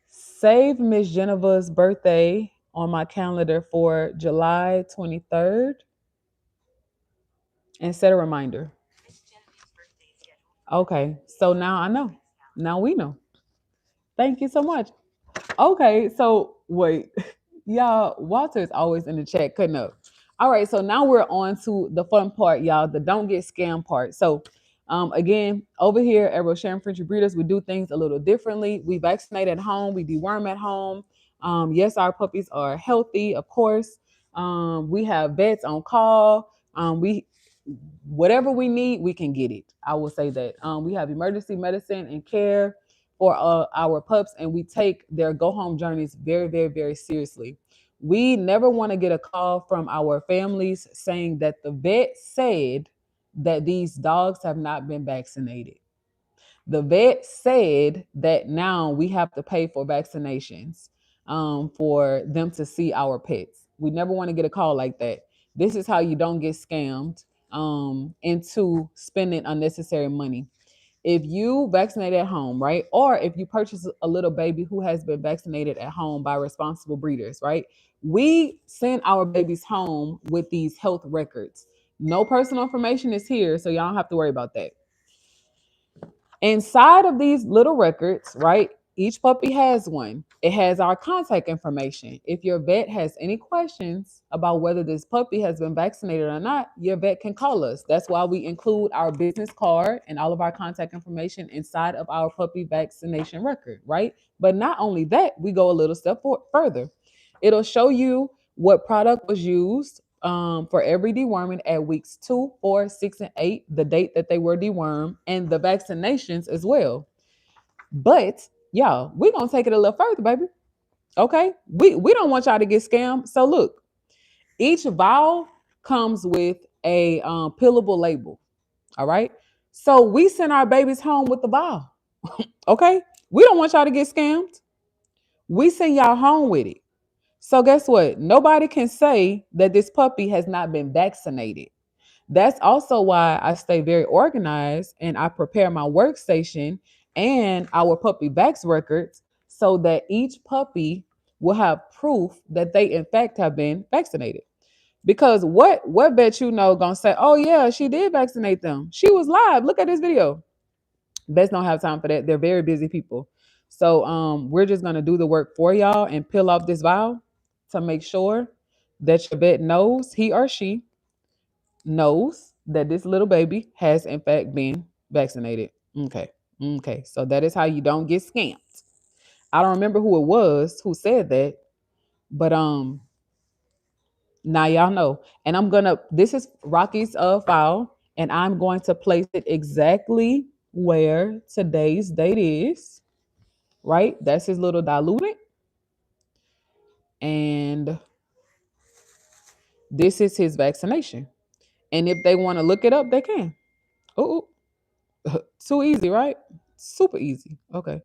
save Miss Geneva's birthday on my calendar for July 23rd and set a reminder. Okay, so now I know. Now we know. Thank you so much. Okay, so wait, y'all. Walter is always in the chat cutting up. All right, so now we're on to the fun part, y'all. The don't get scammed part. So, again, over here at Rosharon French Breeders, we do things a little differently. We vaccinate at home. We deworm at home. Yes, our puppies are healthy, of course. We have vets on call. We whatever we need, we can get it. I will say that. We have emergency medicine and care for our pups, and we take their go home journeys very, very, very seriously. We never want to get a call from our families saying that the vet said that these dogs have not been vaccinated. The vet said that now we have to pay for vaccinations for them to see our pets. We never want to get a call like that. This is how you don't get scammed into spending unnecessary money. If you vaccinate at home, right? Or if you purchase a little baby who has been vaccinated at home by responsible breeders, right? We send our babies home with these health records. No personal information is here, so y'all don't have to worry about that. Inside of these little records, right? Each puppy has one. It has our contact information. If your vet has any questions about whether this puppy has been vaccinated or not, your vet can call us. That's why we include our business card and all of our contact information inside of our puppy vaccination record, right? But not only that, we go a little step further. It'll show you what product was used for every deworming at weeks 2, 4, 6, and 8, the date that they were dewormed, and the vaccinations as well. But y'all, we're gonna take it a little further, baby. Okay. We don't want y'all to get scammed. So look, each vial comes with a pillable label. All right. So we send our babies home with the vial. Okay. We don't want y'all to get scammed. We send y'all home with it. So guess what? Nobody can say that this puppy has not been vaccinated. That's also why I stay very organized and I prepare my workstation and our puppy vax records so that each puppy will have proof that they in fact have been vaccinated. Because what bet you know gonna say, oh yeah, she did vaccinate them. She was live. Look at this video. Vets don't have time for that. They're very busy people. So we're just gonna do the work for y'all and peel off this vial to make sure that your vet knows, he or she knows that this little baby has in fact been vaccinated. Okay. Okay. So that is how you don't get scammed. I don't remember who it was who said that, but now y'all know. And I'm gonna this is Rocky's file, and I'm going to place it exactly where today's date is. Right? That's his little diluted. And this is his vaccination. And if they want to look it up, they can. Oh, too easy, right? Super easy. Okay.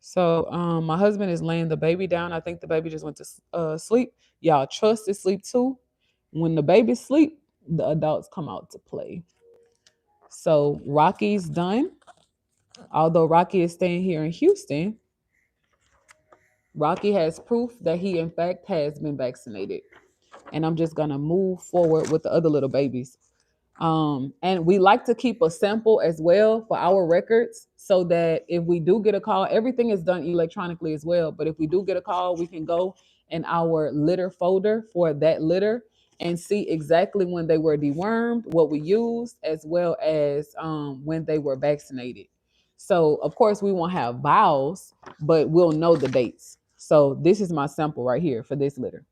So my husband is laying the baby down. I think the baby just went to sleep. Y'all trust is sleep too. When the baby sleep, the adults come out to play. So Rocky's done. Although Rocky is staying here in Houston, Rocky has proof that he in fact has been vaccinated. And I'm just gonna move forward with the other little babies. And we like to keep a sample as well for our records so that if we do get a call, everything is done electronically as well. But if we do get a call, we can go in our litter folder for that litter and see exactly when they were dewormed, what we used, as well as when they were vaccinated. So, of course, we won't have vials, but we'll know the dates. So, this is my sample right here for this litter.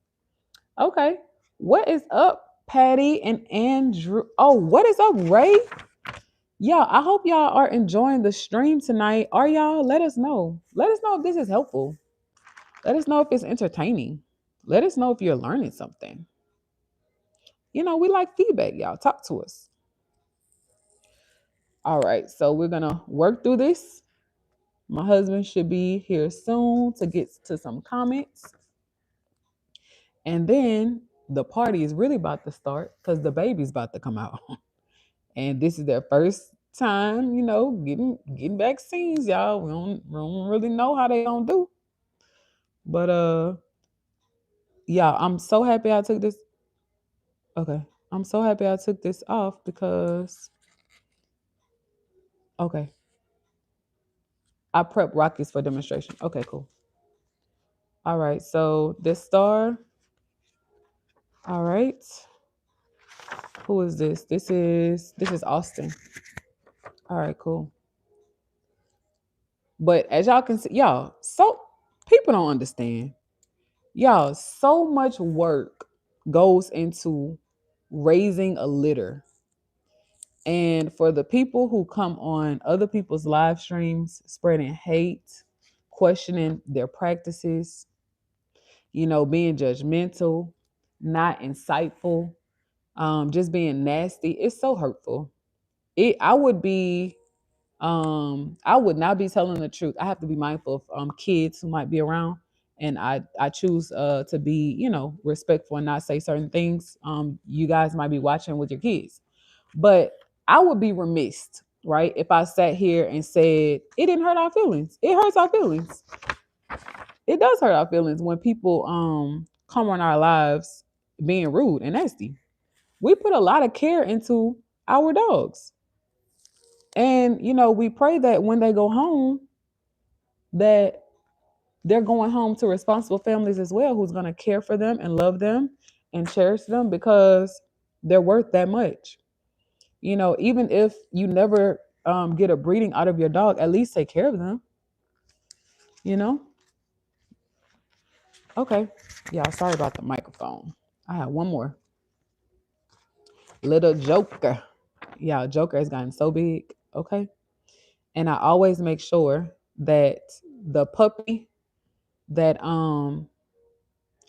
Okay. What is up, Patty and Andrew? Oh, what is up, Ray? Yeah, I hope y'all are enjoying the stream tonight. Are y'all? Let us know. Let us know if this is helpful. Let us know if it's entertaining. Let us know if you're learning something. You know, we like feedback, y'all. Talk to us. All right, so we're gonna work through this. My husband should be here soon to get to some comments. And then the party is really about to start because the baby's about to come out. and this is their first time, getting vaccines, y'all. We don't really know how they gonna do, but yeah, I'm so happy I took this. Okay, I'm so happy I took this off because okay, I prep Rockies for demonstration. Okay, cool. All right, so this star. All right, who is this? This is Austin. All right, cool. But as y'all can see, y'all, so people don't understand. Y'all, so much work goes into raising a litter. And for the people who come on other people's live streams, spreading hate, questioning their practices, being judgmental, not insightful, just being nasty, it's so hurtful. I would not be telling the truth. I have to be mindful of kids who might be around, and I choose to be respectful and not say certain things. You guys might be watching with your kids, but I would be remiss, right, if I sat here and said it didn't hurt our feelings. It hurts our feelings. It does hurt our feelings when people come on our lives being rude and nasty. We put a lot of care into our dogs. And we pray that when they go home, that they're going home to responsible families as well, who's going to care for them and love them and cherish them because they're worth that much. Even if you never get a breeding out of your dog, at least take care of them. You know. Okay. Yeah. Sorry about the microphone. I have one more. Little Joker. Yeah, Joker has gotten so big. Okay. And I always make sure that the puppy that I'm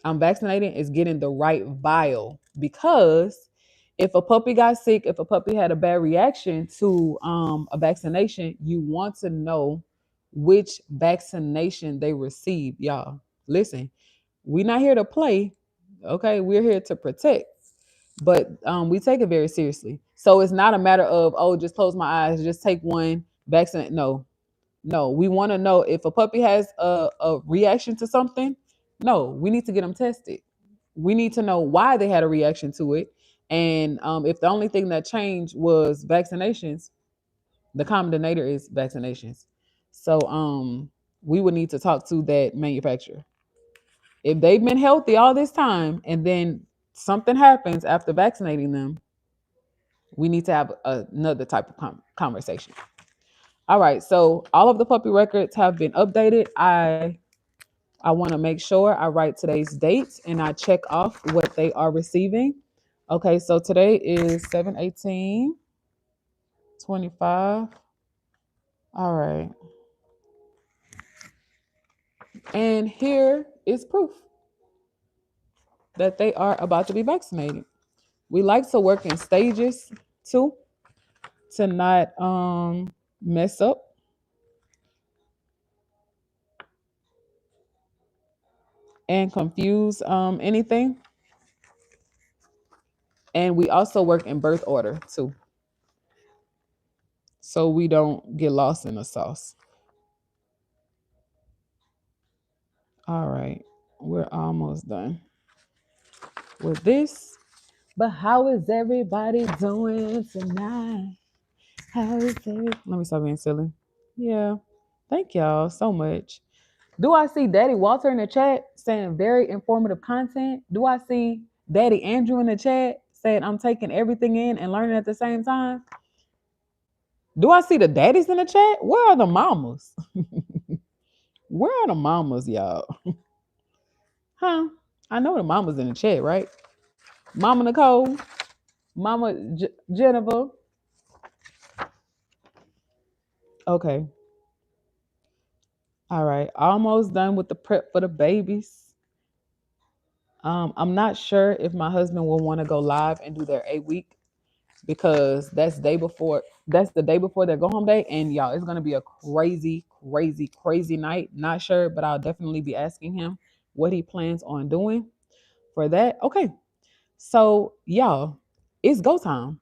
vaccinating is getting the right vial, because if a puppy got sick, if a puppy had a bad reaction to a vaccination, you want to know which vaccination they received. Y'all, listen, we're not here to play, okay? We're here to protect, but we take it very seriously. So it's not a matter of, oh, just close my eyes, just take one vaccine. No, no, we want to know if a puppy has a reaction to something. No, we need to get them tested. We need to know why they had a reaction to it. And if the only thing that changed was vaccinations, the common denominator is vaccinations. So we would need to talk to that manufacturer. If they've been healthy all this time and then something happens after vaccinating them, we need to have another type of conversation. All right, so all of the puppy records have been updated. I want to make sure I write today's dates and I check off what they are receiving. Okay, so today is 7/18/25. All right. And here is proof that they are about to be vaccinated. We like to work in stages too, to not mess up. And confuse anything. And we also work in birth order too, so we don't get lost in the sauce. All right, we're almost done with this. But how is everybody doing tonight? How is it? Let me stop being silly. Yeah. Thank y'all so much. Do I see Daddy Walter in the chat saying very informative content? Do I see Daddy Andrew in the chat saying I'm taking everything in and learning at the same time? Do I see the daddies in the chat? Where are the mamas? Where are the mamas, y'all? Huh? I know the mamas in the chat, right? Mama Nicole, Mama Jennifer. Okay. All right. Almost done with the prep for the babies. I'm not sure if my husband will want to go live and do their 8 week, because that's day before. That's the day before their go home day, and y'all, it's gonna be a crazy, crazy, crazy night. Not sure, but I'll definitely be asking him what he plans on doing for that. Okay, so y'all, it's go time.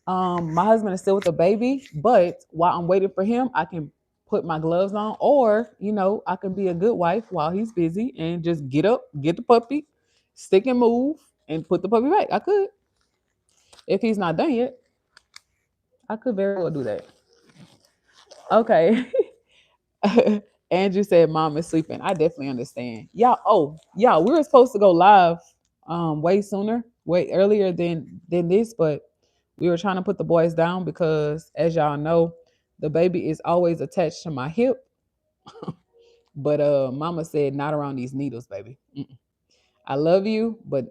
My husband is still with the baby, but while I'm waiting for him, I can put my gloves on, or I can be a good wife while he's busy and just get up, get the puppy, stick and move, and put the puppy back. I could, if he's not done yet, I could very well do that. Okay. Andrew said mom is sleeping. I definitely understand. Y'all, we were supposed to go live way sooner, way earlier than this, but we were trying to put the boys down because as y'all know, the baby is always attached to my hip. But mama said not around these needles, baby. Mm-mm. I love you, but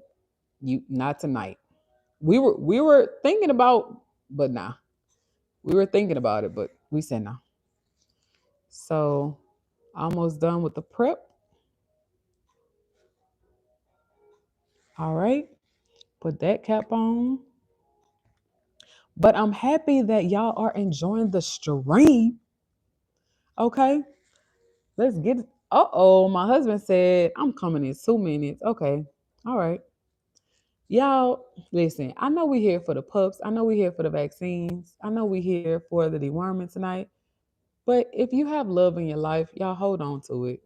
you not tonight. We were thinking about, but nah. We were thinking about it, but we said no. So almost done with the prep. All right. Put that cap on. But I'm happy that y'all are enjoying the stream. Okay. Let's get it. Uh-oh. My husband said I'm coming in 2 minutes. Okay. All right. Y'all, listen, I know we're here for the pups. I know we're here for the vaccines. I know we're here for the deworming tonight. But if you have love in your life, y'all hold on to it.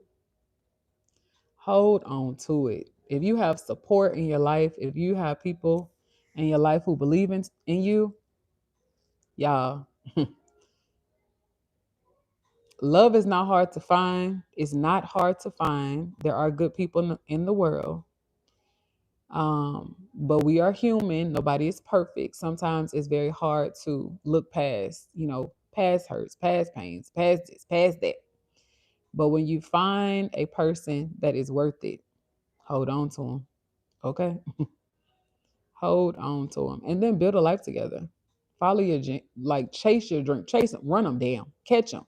Hold on to it. If you have support in your life, if you have people in your life who believe in you, y'all, love is not hard to find. It's not hard to find. There are good people in the world. But we are human. Nobody is perfect. Sometimes it's very hard to look past, past hurts, past pains, past this, past that. But when you find a person that is worth it, hold on to them. Okay? Hold on to them. And then build a life together. Follow your like chase your dream, chase them, run them down, catch them.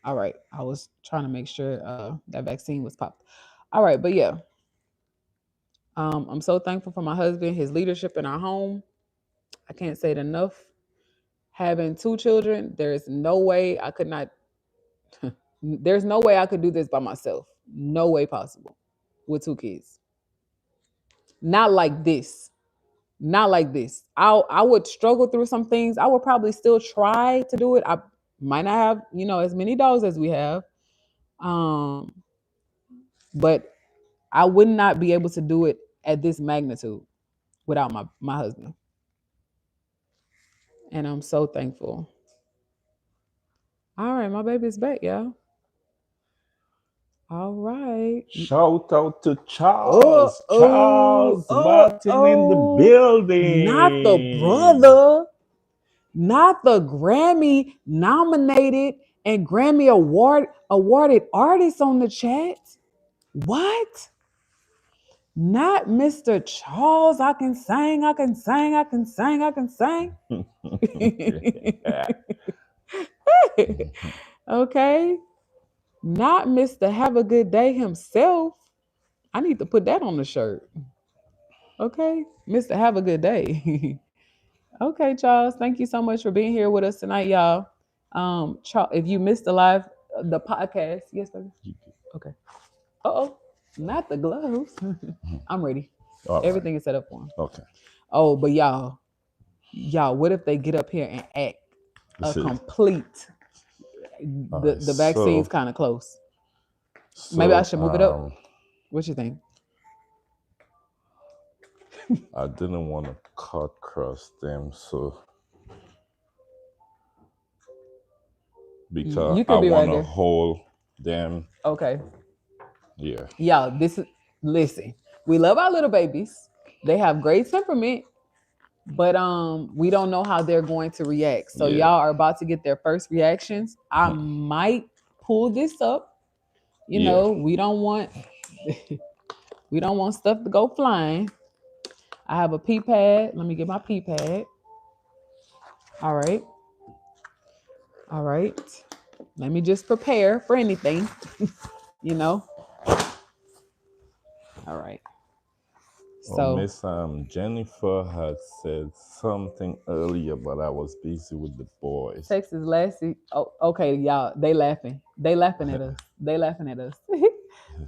All right. I was trying to make sure that vaccine was popped. All right, but yeah. I'm so thankful for my husband, his leadership in our home. I can't say it enough. Having two children, there's no way I could not there's no way I could do this by myself. No way possible with two kids. Not like this. Not like this. I would struggle through some things. I would probably still try to do it. I might not have, as many dogs as we have. Um, but I would not be able to do it at this magnitude without my husband. And I'm so thankful. All right, my baby's back, y'all. All right. Shout out to Oh, Charles. oh, Charles oh, Martin in the oh. Not the building. brother, not the Grammy nominated and Grammy awarded artist on the chat. What? Not Mr. Charles. I can sing, I can sing, I can sing, I can sing. Okay. Not Mr. Have a Good Day himself. I need to put that on the shirt. Okay. Mr. Have a Good Day. Okay, Charles. Thank you so much for being here with us tonight, y'all. Charles, if you missed the podcast, yes, baby. Okay. Uh-oh. Not the gloves. I'm ready. All Everything right. is set up for him. Okay. Oh, but y'all, what if they get up here and act a This is complete? all The right. the vaccine's kind of close. So Maybe I should move it up. What you think? I didn't want to cut across them, so because You I could be want right to there. hold them. Okay. Yeah. Y'all, listen. We love our little babies. They have great temperament, but we don't know how they're going to react. So Yeah. y'all are about to get their first reactions. I might pull this up. Yeah. We don't want we don't want stuff to go flying. I have a pee pad. Let me get my pee pad. All right. All right. Let me just prepare for anything, you know. All right. Oh, So Miss Jennifer had said something earlier, but I was busy with the boys. Texas Lassie. Oh, okay, y'all. They laughing. They laughing at us. They laughing at us.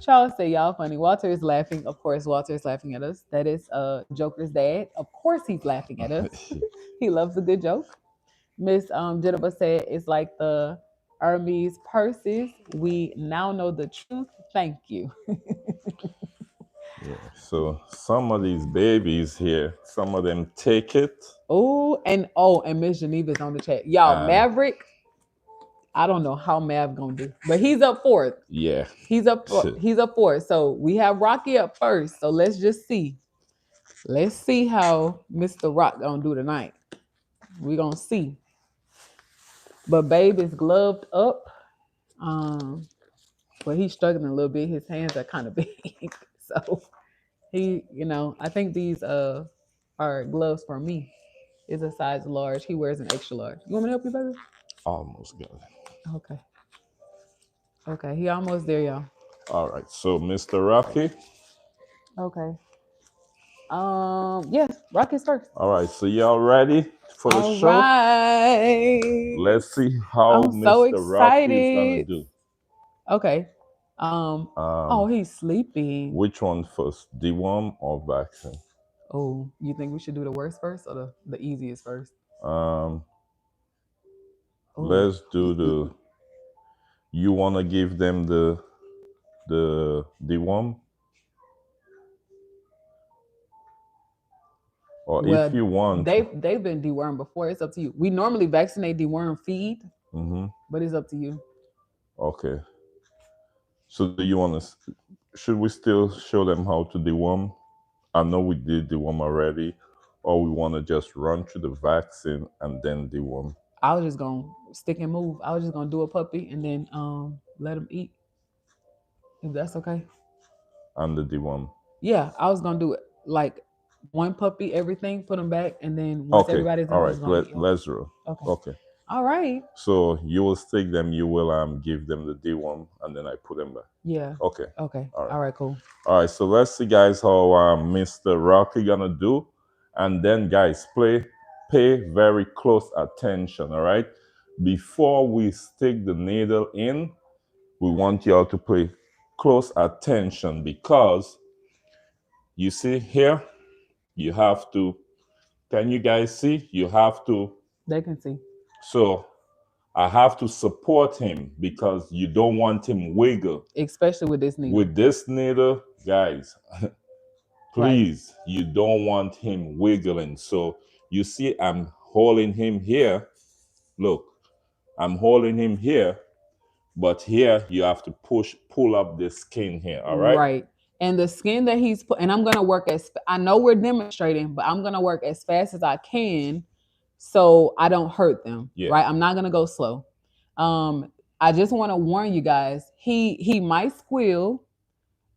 Charles said, y'all funny. Walter is laughing. Of course, Walter is laughing at us. That is Joker's dad. Of course, he's laughing at us. He loves a good joke. Miss Jennifer said, it's like the Hermes purses. We now know the truth. Thank you. Yeah. So some of these babies here, some of them take it. And Miss Geneva's on the chat. Y'all, And Maverick, I don't know how Mav gonna do, but he's up fourth. yeah. He's up fourth. So we have Rocky up first. So let's just see. Let's see how Mr. Rock gonna do tonight. We gonna see. But Babe is gloved up. But he's struggling a little bit. His hands are kind of big. So he, I think these are gloves for me. It's a size large. He wears an extra large. You want me to help you, baby? Almost got it. Okay. Okay, he almost there, y'all. All right. So Mr. Rocky. Okay. Yes, Rocky's first. All right. So y'all ready for the show? Right. Let's see how I'm so Mr. Rocky is gonna excited. do. Okay. Oh, he's sleeping. Which one first, deworm or vaccine? Oh, you think we should do the worst first or the easiest first? Let's do the. You want to give them the deworm, or Well, if you want, they've been dewormed before. It's up to you. We normally vaccinate, deworm, feed, but it's up to you. Okay. So do you want to? Should we still show them how to deworm? I know we did deworm already, or we want to just run through the vaccine and then deworm. I was just gonna stick and move. I was just gonna do a puppy and then let him eat. If that's okay. And the deworm. Yeah, I was gonna do it like one puppy, everything, put them back, and then once everybody's done, all right, let's roll. Okay. All right. So you will stick them. You will give them the deworm, and then I put them back. Yeah. Okay. All right. Cool. All right. So let's see, guys, how Mr. Rocky gonna do, and then guys, pay very close attention. All right. Before we stick the needle in, we want y'all to pay close attention because you see here, you have to. Can you guys see? You have to. They can see. So I have to support him because you don't want him wiggle. Especially with this needle. With this needle, guys, please, you don't want him wiggling. So you see, I'm holding him here. Look, I'm holding him here. But here you have to pull up the skin here, all right? Right. And the skin that he's put, and I'm gonna work I know we're demonstrating, but I'm gonna work as fast as I can so I don't hurt them. Yeah. Right. I'm not gonna go slow. I just want to warn you guys, he might squeal,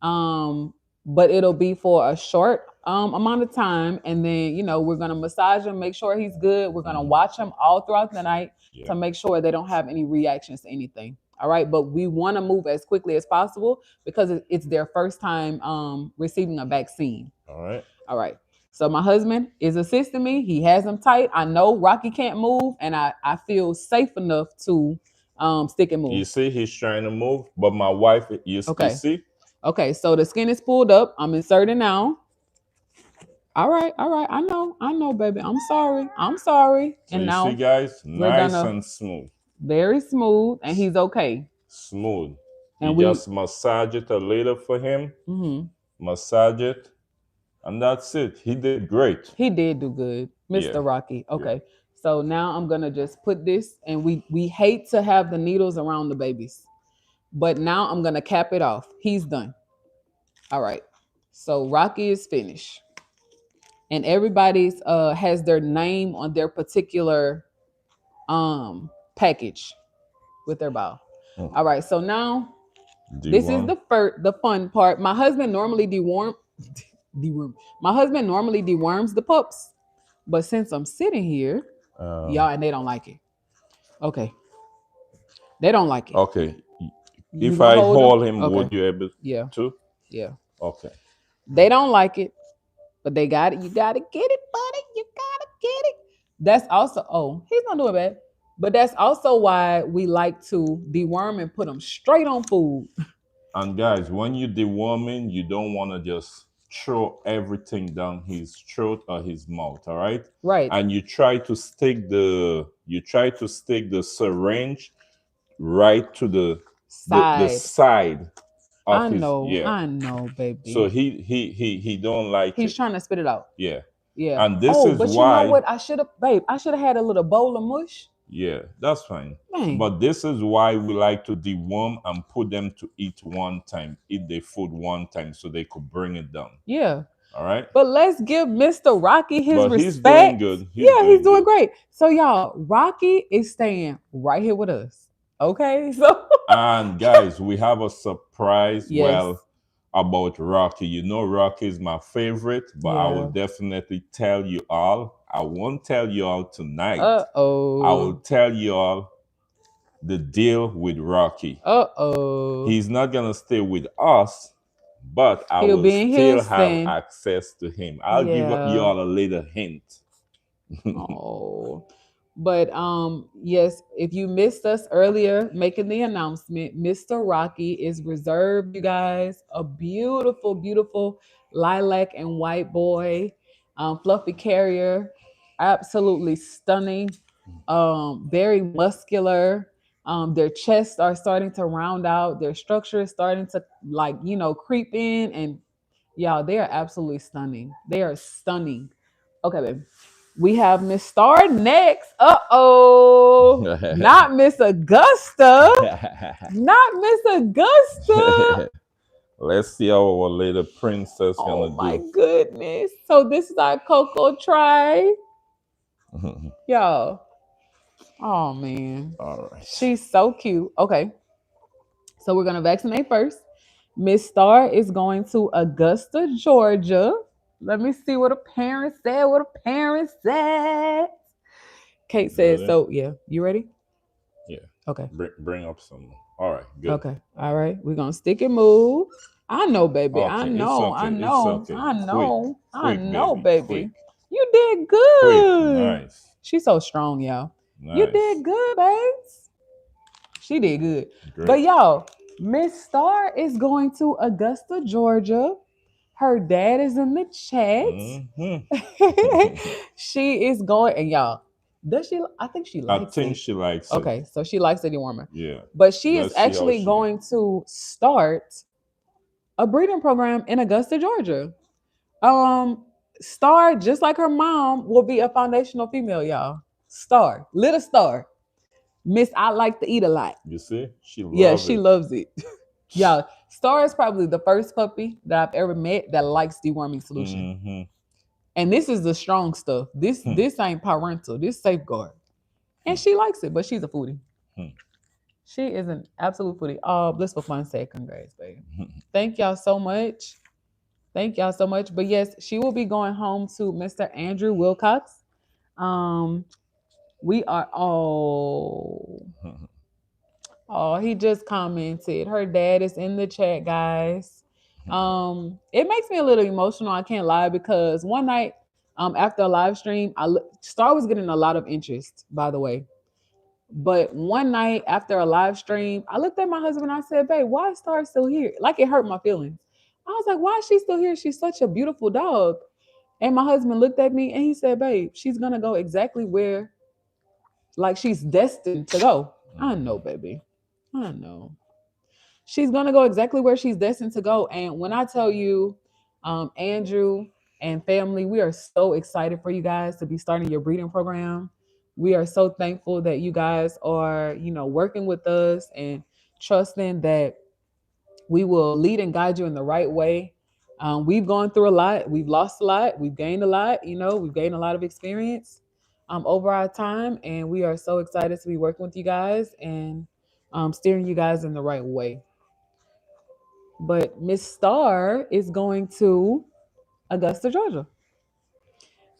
but it'll be for a short amount of time, and then we're gonna massage him, make sure he's good. We're gonna watch him all throughout the night to make sure they don't have any reactions to anything. All right, but we want to move as quickly as possible because it's their first time receiving a vaccine. All right. So my husband is assisting me. He has them tight. I know Rocky can't move, and I feel safe enough to stick and move. You see, he's trying to move, but my wife, you see? Okay, so the skin is pulled up. I'm inserting now. All right. I know, baby. I'm sorry. So and now, see, guys, nice and smooth. Very smooth, and he's okay. Smooth. And you just massage it a little for him. Massage it, and that's it. He did great. He did do good, Mr. Rocky. Okay, so now I'm gonna just put this, and we hate to have the needles around the babies, but now I'm gonna cap it off. He's done. All right, so Rocky is finished, and everybody's has their name on their particular package with their bow. All right, so now this is the fun part. My husband normally deworms the pups, but since I'm sitting here, y'all, and they don't like it. Okay, they don't like it. Okay, if I hold him, would you able to? Yeah. Okay. They don't like it, but they got it. You gotta get it, buddy. You gotta get it. That's also he's not doing bad. But that's also why we like to deworm and put them straight on food. And guys, when you deworming, you don't want to just throw everything down his throat or his mouth, all right? Right. And you try to stick the syringe right to the Side. side of I his, know. yeah. I know, So baby. he don't like He's it. trying to spit it out. Yeah. Yeah. And this Oh, is but you know why, what? I should have, babe. I should have had a little bowl of mush. yeah, that's fine. Man. But this is why we like to deworm and put them to eat their food one time so they could bring it down. Yeah. All right. But let's give Mr. Rocky his But he's doing respect. good. He's Yeah, he's doing doing good. great. So y'all, Rocky is staying right here with us. Okay, so And guys, we have a surprise. yes. Well, about Rocky. You know, Rocky is my favorite, but I will Yeah. definitely tell you all. I won't tell you all tonight. I will Uh-oh. tell you all the deal with Rocky. Uh-oh. He's not gonna stay with us, but I He'll will be in still have Houston. access to him. I'll give you Yeah. all a little hint. Oh. But yes, if you missed us earlier making the announcement, Mr. Rocky is reserved, you guys. A beautiful, beautiful lilac and white boy, fluffy carrier, absolutely stunning, very muscular. Their chests are starting to round out, their structure is starting to creep in, and y'all, they are absolutely stunning. They are stunning. Okay, babe. We have Miss Star next. Not Miss Augusta. Not Miss Augusta. Let's see how our little princess Oh gonna my do. goodness. So this is our Coco try. Y'all. Oh man. All right. She's so cute. Okay. So we're gonna vaccinate first. Miss Star is going to Augusta, Georgia. Let me see what a parent said. What a parent said. Kate says, Ready? so yeah, you ready? Yeah. Okay. Bring up some. All right. Good. Okay. All right. We're gonna stick and move. I know, baby. I Okay. It's know. I okay. It's know. okay. I Quick. know. I Quick, know, baby. baby. Quick. You did Quick. good. Nice. She's so strong, y'all. You Nice. did good, babes. She did good. Great. But y'all, Miss Star is going to Augusta, Georgia. Her dad is in the chat. She is going, and y'all, does she? I think she I likes think it. she likes it. Okay, so she likes the dewormer. Yeah. But she is Let's see how actually she going to start a breeding program in Augusta, Georgia. Star, just like her mom, will be a foundational female, y'all. Star, little Star. Miss, I like to eat a lot. You see, she Yeah, loves she it. loves it. Y'all, Star is probably the first puppy that I've ever met that likes deworming solution. Mm-hmm. And this is the strong stuff. This ain't parental. This safeguard. And she likes it, but she's a foodie. She is an absolute foodie. Oh, blissful fun say congrats, babe. Thank y'all so much. Thank y'all so much. But yes, she will be going home to Mr. Andrew Wilcox. We are oh, he just commented. Her dad is in the chat, guys. It makes me a little emotional, I can't lie, because one night, after a live stream, Star was getting a lot of interest, by the way. But one night after a live stream, I looked at my husband and I said, babe, why is Star still here? Like, it hurt my feelings. I was like, why is she still here? She's such a beautiful dog. And my husband looked at me and he said, babe, she's gonna go exactly where, like, she's destined to go. I know, baby. I know. She's gonna go exactly where she's destined to go. And when I tell you, Andrew and family, we are so excited for you guys to be starting your breeding program. We are so thankful that you guys are, working with us and trusting that we will lead and guide you in the right way. We've gone through a lot. We've lost a lot. We've gained a lot. We've gained a lot of experience over our time. And we are so excited to be working with you guys and steering you guys in the right way. But Miss Star is going to Augusta, Georgia,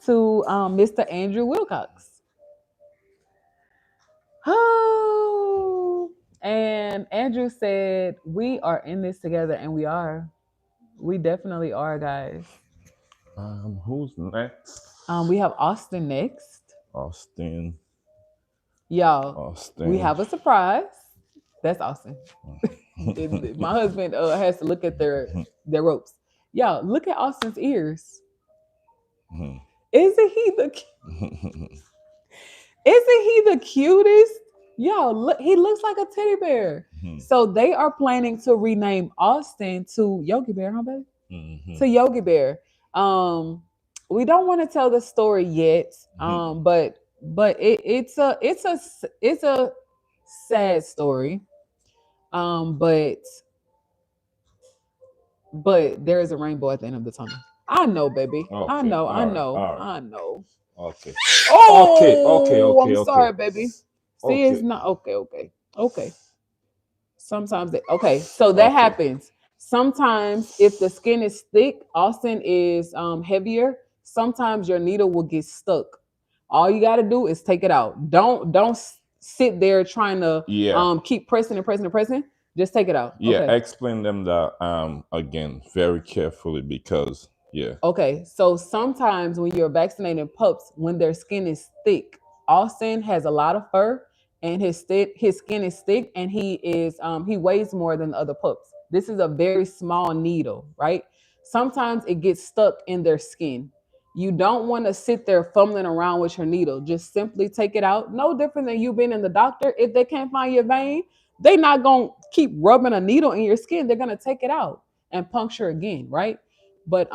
to Mr. Andrew Wilcox. Oh, and Andrew said, we are in this together, and we are. We definitely are, guys. Who's next? We have Austin next. Austin. Y'all, we have a surprise. That's Austin. My husband has to look at their ropes. Y'all, look at Austin's ears. Isn't he the isn't he the cutest? Yo, look, he looks like a teddy bear. So they are planning to rename Austin to Yogi Bear, huh, baby? To Yogi Bear. We don't want to tell the story yet. But it's a sad story. Um, but but there is a rainbow at the end of the tunnel. I know, baby. I Okay. know. I All right. know. All right. I know. Okay. Okay. Okay. Oh, Okay. I'm Okay. sorry, baby. See, it's Okay. not okay. Okay. Okay. Sometimes they okay, so that Okay. happens. Sometimes if the skin is thick, Austin is heavier. Sometimes your needle will get stuck. All you got to do is take it out. Don't sit there trying to Yeah. keep pressing and pressing and pressing. Just take it out. Yeah. Okay. Explain them that again very carefully because yeah. Okay, so sometimes when you're vaccinating pups, when their skin is thick, Austin has a lot of fur, and his skin is thick, and he weighs more than the other pups. This is a very small needle, right? Sometimes it gets stuck in their skin. You don't want to sit there fumbling around with your needle. Just simply take it out. No different than you being in the doctor. If they can't find your vein, they're not gonna keep rubbing a needle in your skin. They're gonna take it out and puncture again, right? But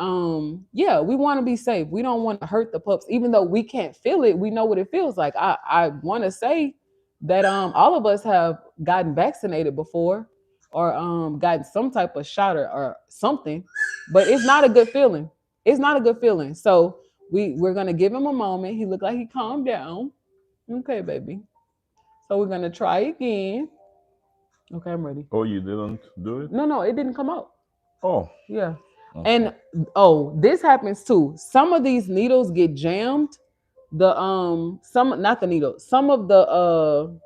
yeah, we want to be safe. We don't want to hurt the pups, even though we can't feel it. We know what it feels like. I want to say that all of us have gotten vaccinated before, or gotten some type of shot, or something, but it's not a good feeling. It's not a good feeling. So we're gonna give him a moment. He looked like he calmed down. Okay, baby. So we're gonna try again. Okay, I'm ready. Oh, you didn't do it? No, no, it didn't come out. Oh. Yeah. Okay. And oh, this happens too. Some of these needles get jammed. Some, not the needle. Some of the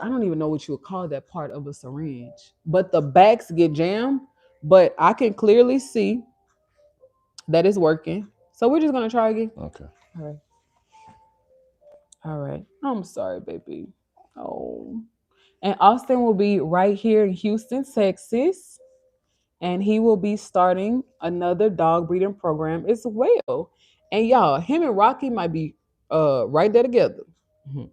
I don't even know what you would call that part of a syringe, but the backs get jammed. But I can clearly see that it's working. So we're just gonna try again. Okay. All right. All right. I'm sorry, baby. Oh. And Austin will be right here in Houston, Texas, and he will be starting another dog breeding program as well. And y'all, him and Rocky might be right there together. Mhm.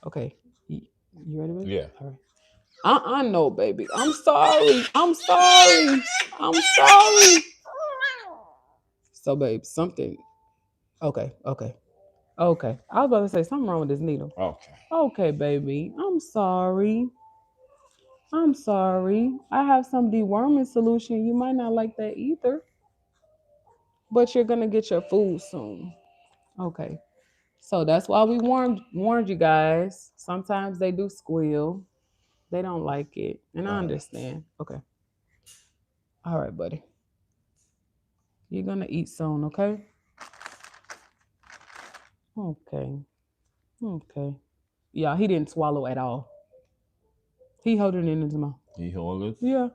Okay, you ready, baby? Yeah. All right. I know, baby. I'm sorry. I'm sorry. I'm sorry. So, babe, something. Okay, okay, okay. I was about to say something wrong with this needle. Okay. Okay, baby. I'm sorry. I'm sorry. I have some deworming solution. You might not like that either, but you're gonna get your food soon. Okay. So that's why we warned you guys. Sometimes they do squeal. They don't like it. And I understand. Okay. All right, buddy. You're gonna eat soon, okay? Okay. Okay. Yeah, he didn't swallow at all. He held it in his mouth. He hold it. Yeah.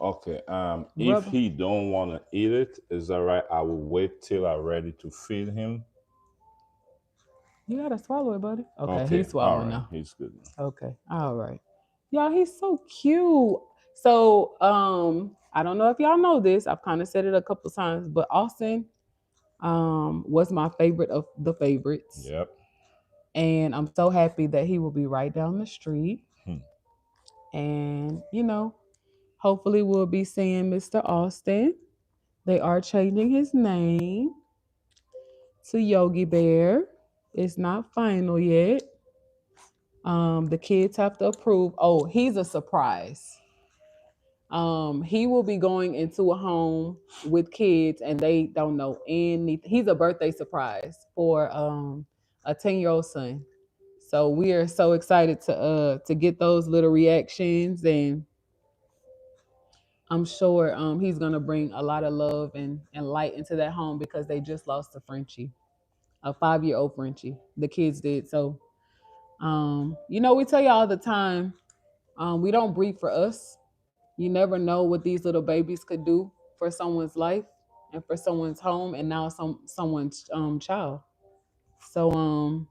Okay. If Rubber. he don't want to eat it, is that right? I will wait till I'm ready to feed him. You gotta swallow it, buddy. Okay, Okay. he's All swallowing right. now. He's good. Okay. All right. Y'all, he's so cute. So, I don't know if y'all know this. I've kind of said it a couple times, but Austin was my favorite of the favorites. Yep. And I'm so happy that he will be right down the street. Hmm. And, hopefully we'll be seeing Mr. Austin. They are changing his name to Yogi Bear. It's not final yet. The kids have to approve. Oh, he's a surprise. He will be going into a home with kids, and they don't know anything. He's a birthday surprise for a 10-year-old son. So we are so excited to get those little reactions, and I'm sure he's gonna bring a lot of love and light into that home because they just lost a Frenchie, a 5-year-old Frenchie. The kids did. So we tell you all the time, we don't breed for us. You never know what these little babies could do for someone's life and for someone's home, and now someone's child. So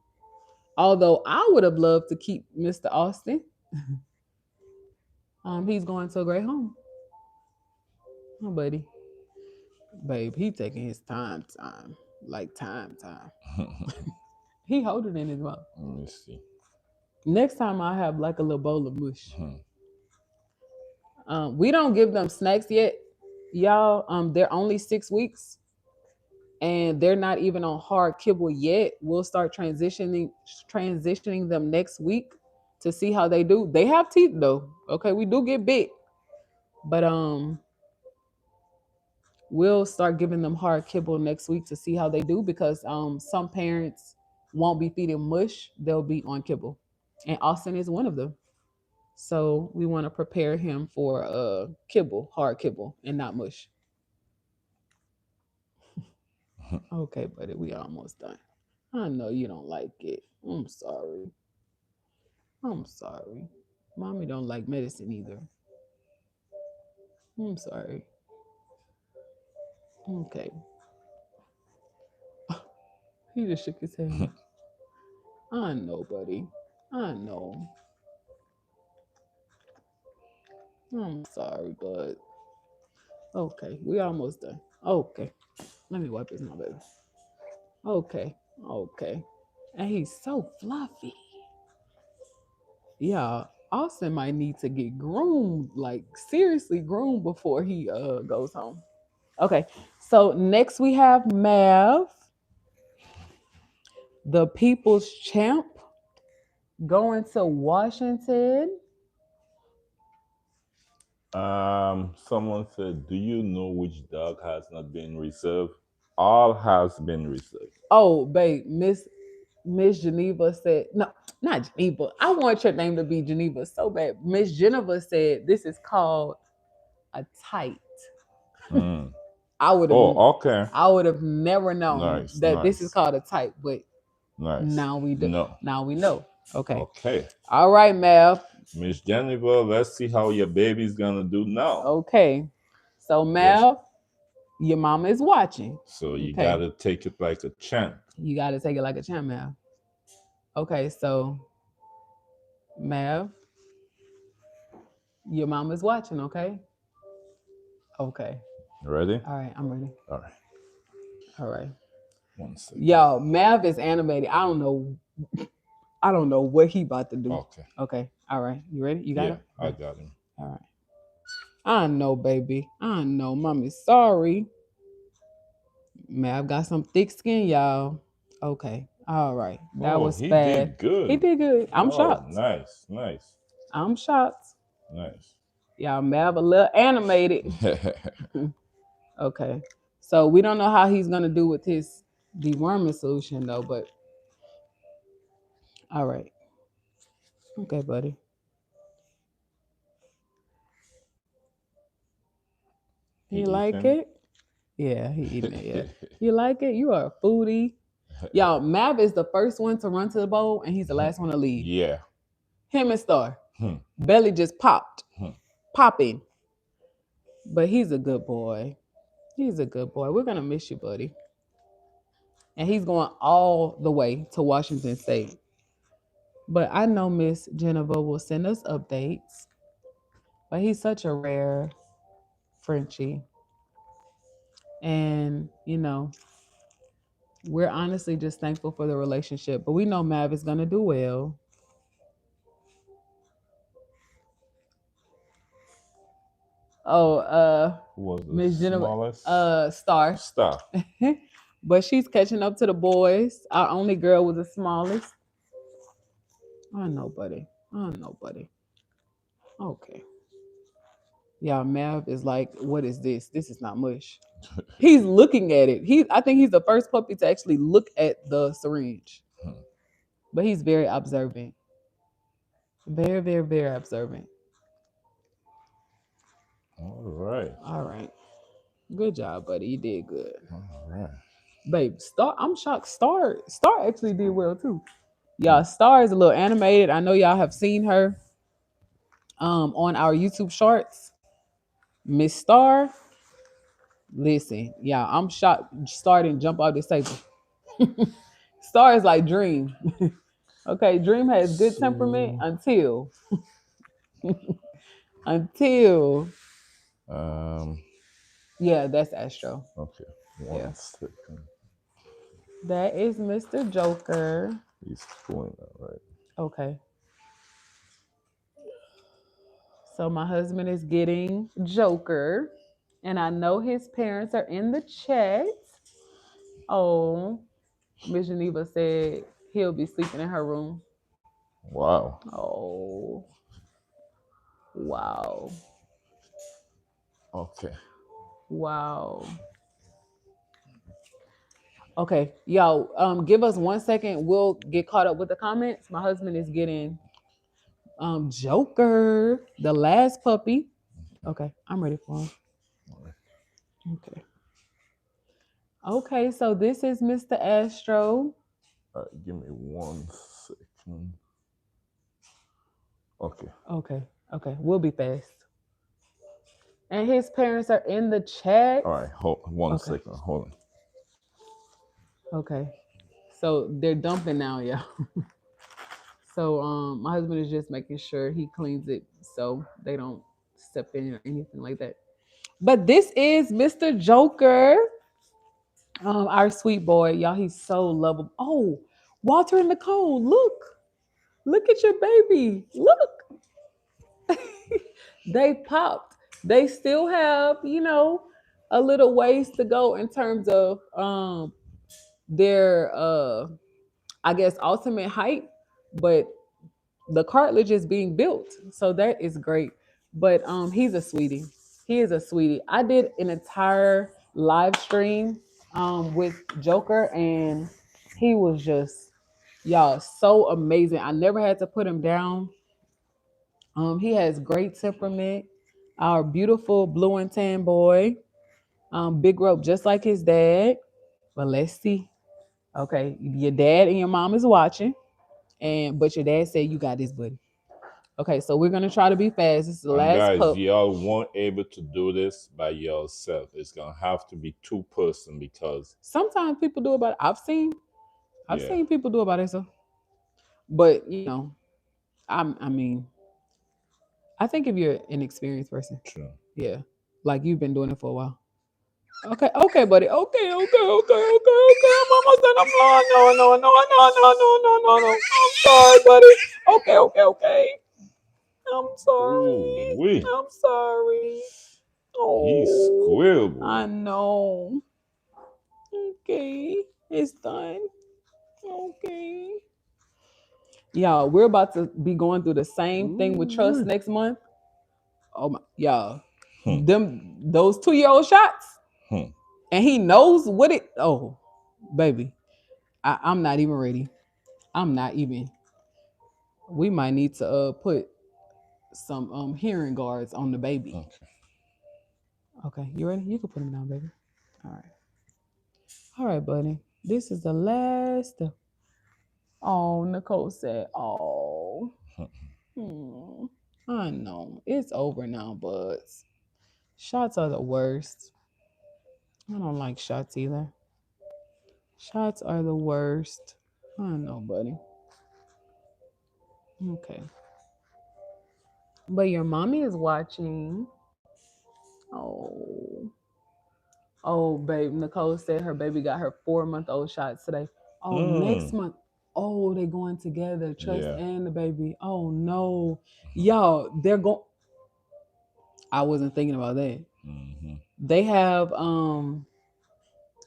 although I would have loved to keep Mr. Austin, He's going to a great home. Oh, buddy. Babe, he taking his time. Like time. He hold it in his mouth. Let me see. Next time I have like a little bowl of mush. Hmm. We don't give them snacks yet, y'all. They're only 6 weeks, and they're not even on hard kibble yet. We'll start transitioning them next week to see how they do. They have teeth though. Okay, we do get bit, but we'll start giving them hard kibble next week to see how they do because some parents won't be feeding mush; they'll be on kibble, and Austin is one of them. So we want to prepare him for kibble, hard kibble, and not mush. Okay, buddy, we almost done. I know you don't like it. I'm sorry. I'm sorry. Mommy don't like medicine either. I'm sorry. Okay. He just shook his head. I know, buddy. I know. I'm sorry, but okay, we almost done. Okay. Let me wipe his mouth, baby. Okay. Okay. And he's so fluffy. Yeah, Austin might need to get groomed, like seriously groomed before he goes home. Okay, so next we have Mav, the people's champ, going to Washington. Someone said, "Do you know which dog has not been reserved?" All has been reserved. Oh, babe, Miss Geneva said no, not Geneva. I want your name to be Geneva so bad. Miss Geneva said this is called a tight. Mm. I would have Oh, okay. I would have never known Nice, that this is nice, called a type, but nice. now we do. No. Now we know. Okay. Okay. All right, Mav. Miss Jennifer, let's see how your baby's gonna do now. Okay. So Mav, your mama is watching. So you Okay. gotta take it like a champ. You gotta take it like a champ, Mav. Okay, so Mav, your mama's watching, okay? Okay. Ready? All right, I'm ready. All right. All right. 1 second. Yo, Mav is animated. I don't know what he about to do. Okay. Okay. All right. You ready? You got it? I got him. All right. I know, baby. I know. Mommy's sorry. Mav got some thick skin, y'all. Okay. All right. That was he bad. Did good. He did good. I'm shocked. Nice. I'm shocked. Nice. Y'all, Mav a little animated. Okay. So we don't know how he's gonna do with his deworming solution though, but all right. Okay, buddy. You like it? Yeah, he eating it. Yeah. You like it? You are a foodie. Y'all, Mav is the first one to run to the bowl, and he's the last one to leave. Yeah. Him and Star. Belly just popped. Popping. But he's a good boy. He's a good boy. We're gonna miss you, buddy. And he's going all the way to Washington State. But I know Miss Geneva will send us updates. But he's such a rare Frenchie. And, we're honestly just thankful for the relationship. But we know Mav is going to do well. Oh, Miss Geneva, Star. But she's catching up to the boys. Our only girl was the smallest. I know, buddy. Okay. Yeah, Mav is like, what is this? This is not mush. He's looking at it. I think he's the first puppy to actually look at the syringe. But he's very observant. Very, very, very observant. All right. Good job, buddy. You did good. All right. Babe, I'm shocked. Star actually did well too. Y'all, Star is a little animated. I know y'all have seen her on our YouTube shorts. Miss Star, listen, y'all, I'm shocked. Star didn't jump off this table. Star is like Dream. Okay, Dream has good temperament until Until Um, yeah, that's Astro. okay, Yeah. 1 second. That is Mr. Joker. He's pulling that right. Okay. So my husband is getting Joker. And I know his parents are in the chat. Oh, Miss Geneva said he'll be sleeping in her room. Wow. Oh, wow. Okay. Wow. Okay, y'all, give us 1 second. We'll get caught up with the comments. My husband is getting Joker, the last puppy. Okay, I'm ready for him. Okay. Okay, so this is Mr. Astro. All right, give me 1 second. Okay. Okay, okay, we'll be fast. And his parents are in the chat. All right. Hold one Okay. second. Hold on. Okay. So they're dumping now, yeah. So my husband is just making sure he cleans it so they don't step in or anything like that. But this is Mr. Joker, our sweet boy. Y'all, he's so lovable. Oh, Walter and Nicole, look at your baby. Look, they popped. They still have, a little ways to go in terms of their I guess ultimate height, but the cartilage is being built. So that is great. But he's a sweetie. He is a sweetie. I did an entire live stream with Joker and he was just y'all so amazing. I never had to put him down. He has great temperament. Our beautiful blue and tan boy. Big rope just like his dad. But let's see. Okay, your dad and your mom is watching, but your dad said you got this, buddy. Okay, so we're gonna try to be fast. This is the And last guys, pup. y'all won't able to do this by yourself. It's gonna have to be two-person because Sometimes people do it, but I've yeah, seen people do it by themselves. But I mean, I think if you're an experienced person, true. yeah, like you've been doing it for a while. Okay, okay, buddy. Okay. I'm almost done. I'm no. I'm sorry, buddy. Okay. I'm Ooh, sorry. wee. I'm sorry. He's Oh, squirrel. I know. Okay, it's done. Okay. Y'all, we're about to be going through the same thing with trust Ooh-wee. next month. Oh my, y'all, Hmm. those 2-year-old shots, Hmm. and he knows what it. Oh, baby, I'm not even ready. I'm not even. We might need to put some hearing guards on the baby. Okay. Okay, you ready? You can put them down, baby. All right, buddy. This is the last. Oh, Nicole said, "Oh, hmm. I know it's over now, but shots are the worst. I don't like shots either. Shots are the worst. I know, buddy. Okay, but your mommy is watching. Oh, oh, babe. Nicole said her baby got her 4-month-old shots today. Oh, next Mm. month. Oh, they going together. Trust Yeah. and the baby. Oh no, y'all. They're going. I wasn't thinking about that. Mm-hmm. They have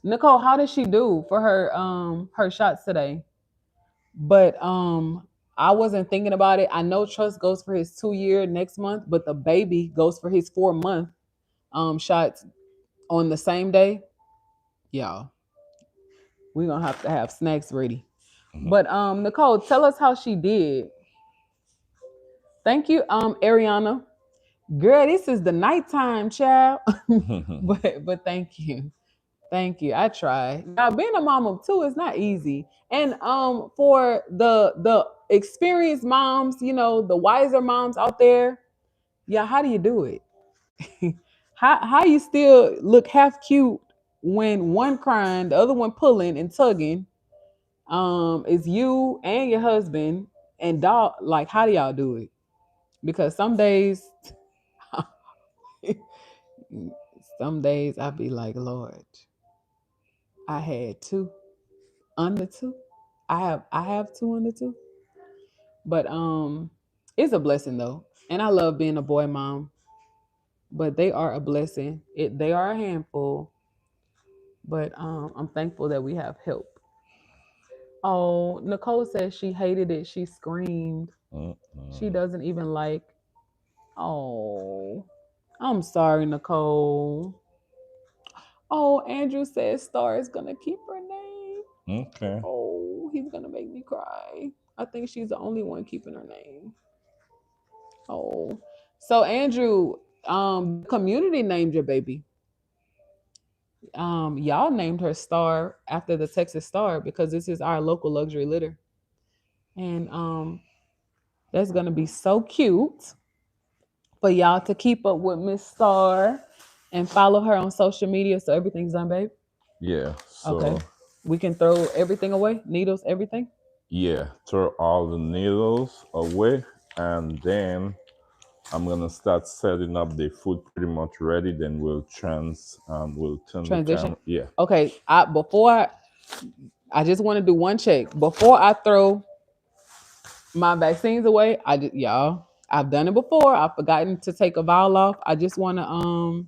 Nicole, how did she do for her shots today? But I wasn't thinking about it. I know Trust goes for his 2-year next month, but the baby goes for his 4-month shots on the same day. Y'all, we're gonna have to have snacks ready. But Nicole, tell us how she did. Thank you, Ariana. Girl, this is the nighttime, child. Mm-hmm. but thank you. Thank you. I try. Now being a mom of two is not easy. And for the experienced moms, the wiser moms out there, yeah, how do you do it? How you still look half cute when one crying, the other one pulling and tugging? It's you and your husband and dog. Like, how do y'all do it? Because some days Some days I be like, Lord, I had two under two. I have two under two. But it's a blessing though. And I love being a boy mom. But they are a blessing. They are a handful. But I'm thankful that we have help. Oh, Nicole says she hated it. She screamed. She Mm-mm. doesn't even like. Oh, I'm sorry, Nicole. Oh, Andrew says Star is gonna keep her name. Okay. Oh, he's gonna make me cry. I think she's the only one keeping her name. Oh, so Andrew, the community named your baby. Y'all named her Star after the Texas Star because this is our local luxury litter, and that's gonna be so cute for y'all to keep up with Miss Star and follow her on social media. So everything's done, babe. Yeah. Okay, So we can throw everything away, needles, everything. yeah, throw all the needles away, and then I'm gonna start setting up the food pretty much ready. Then we'll turn the Transition. camera. Yeah. Okay, I just want to do one check before I throw my vaccines away. Y'all, I've done it before. I've forgotten to take a vial off. I just want to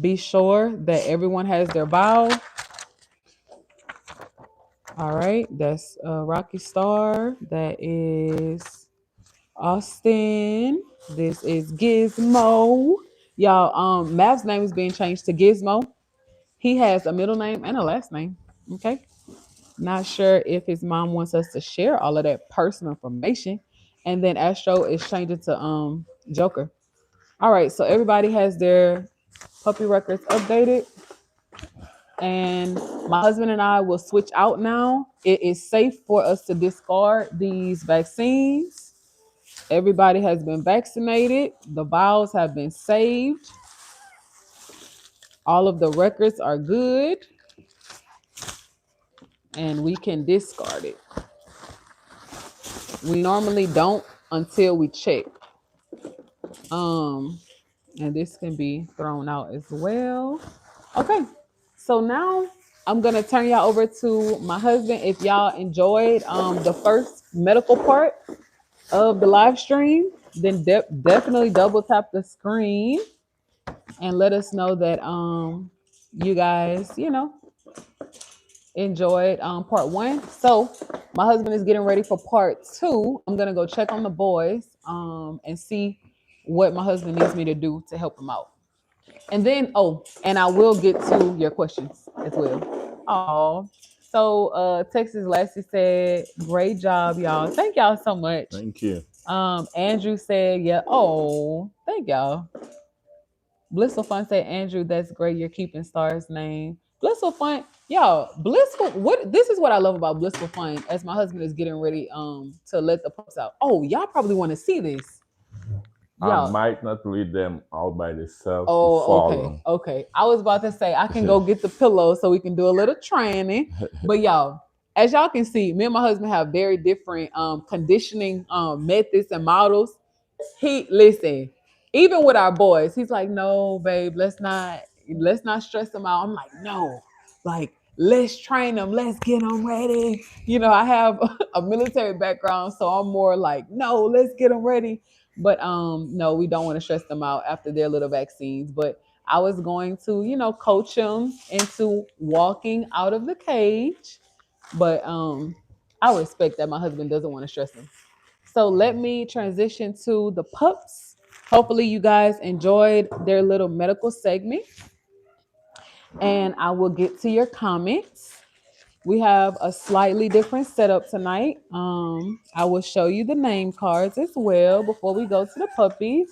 be sure that everyone has their vial. All right, that's Rocky Star. That is Austin. This is Gizmo. Y'all, Mav's name is being changed to Gizmo. He has a middle name and a last name. Okay. Not sure if his mom wants us to share all of that personal information. And then Astro is changing to Joker. All right, so everybody has their puppy records updated. And my husband and I will switch out now. It is safe for us to discard these vaccines. Everybody has been vaccinated. The vials have been saved. All of the records are good. And we can discard it. We normally don't until we check. Um, and this can be thrown out as well. Okay, so now I'm gonna turn y'all over to my husband. If y'all enjoyed the first medical part of the live stream, then definitely double tap the screen and let us know that you guys, enjoyed part one. So my husband is getting ready for part two. I'm gonna go check on the boys and see what my husband needs me to do to help him out. And then and I will get to your questions as well. Oh, so Texas Lassie said, "Great job, y'all. Thank y'all so much." Thank you. Andrew said, "Yeah." Oh, thank y'all. Blissful Fun said, Andrew, that's great. You're keeping Star's name. Blissful Fun, y'all, Blissful, what this is what I love about Blissful Fun as my husband is getting ready to let the pups out. Oh, y'all probably want to see this. I Y'all. might not leave them all by themselves to Oh, okay. follow. Okay. I was about to say I can go get the pillow so we can do a little training. But y'all, as y'all can see, me and my husband have very different conditioning methods and models. He listen, even with our boys, he's like, no, babe, let's not stress them out. I'm like, no, like let's train them, let's get them ready. I have a military background, so I'm more like, no, let's get them ready. But no, we don't want to stress them out after their little vaccines. But I was going to, coach them into walking out of the cage. But I respect that my husband doesn't want to stress them. So let me transition to the pups. Hopefully, you guys enjoyed their little medical segment, and I will get to your comments. We have a slightly different setup tonight. I will show you the name cards as well before we go to the puppies.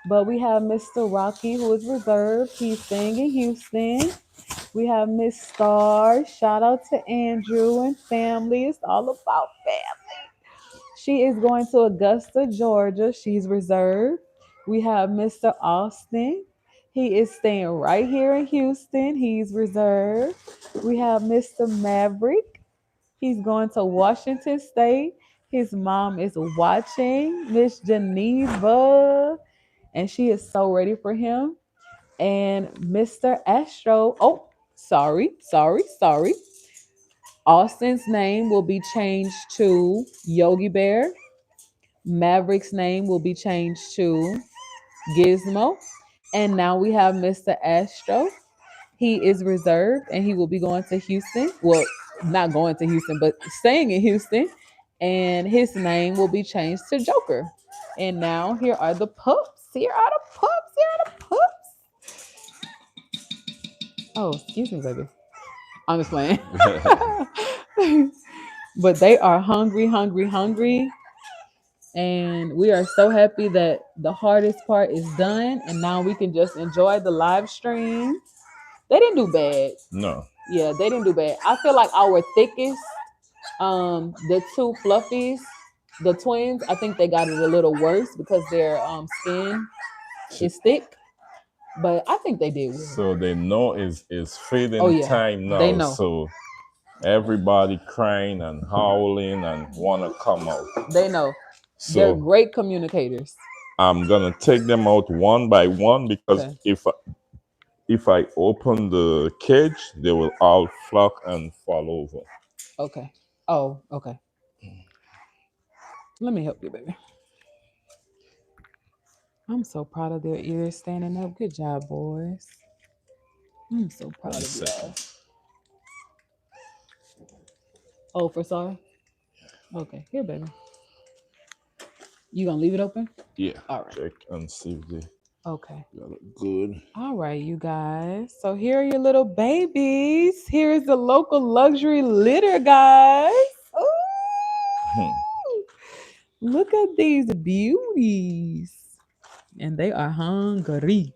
But we have Mr. Rocky, who is reserved. He's staying in Houston. We have Miss Star. Shout out to Andrew and family. It's all about family. She is going to Augusta, Georgia. She's reserved. We have Mr. Austin. He is staying right here in Houston. He's reserved. We have Mr. Maverick. He's going to Washington State. His mom is watching, Miss Geneva, and she is so ready for him. And Mr. Astro. Oh, sorry. Austin's name will be changed to Yogi Bear. Maverick's name will be changed to Gizmo. And now we have Mr. Astro. He is reserved and he will be going to Houston. Well, not going to Houston, but staying in Houston. And his name will be changed to Joker. And now here are the pups. Here are the pups. Here are the pups. Oh, excuse me, baby. I'm just playing. But they are hungry, hungry, hungry. And we are so happy that the hardest part is done. And now we can just enjoy the live stream. They didn't do bad. No. Yeah, they didn't do bad. I feel like our thickest, the two fluffies, the twins, I think they got it a little worse because their skin is thick. But I think they did well. So they know it's feeding Oh, yeah. time now. They know. So everybody crying and howling and wanna come out. They know. So They're great communicators. I'm gonna take them out one by one because Okay. if I open the cage, they will all flock and fall over. Okay. Oh, okay. Let me help you, baby. I'm so proud of their ears standing up. Good job, boys. I'm so proud 1 of y'all. second. Oh, for sorry? Okay. Here, baby. You gonna leave it open? Yeah. All right. Check and see if they Okay. got it good. All right, you guys. So here are your little babies. Here is the local luxury litter, guys. Ooh. Look at these beauties. And they are hungry.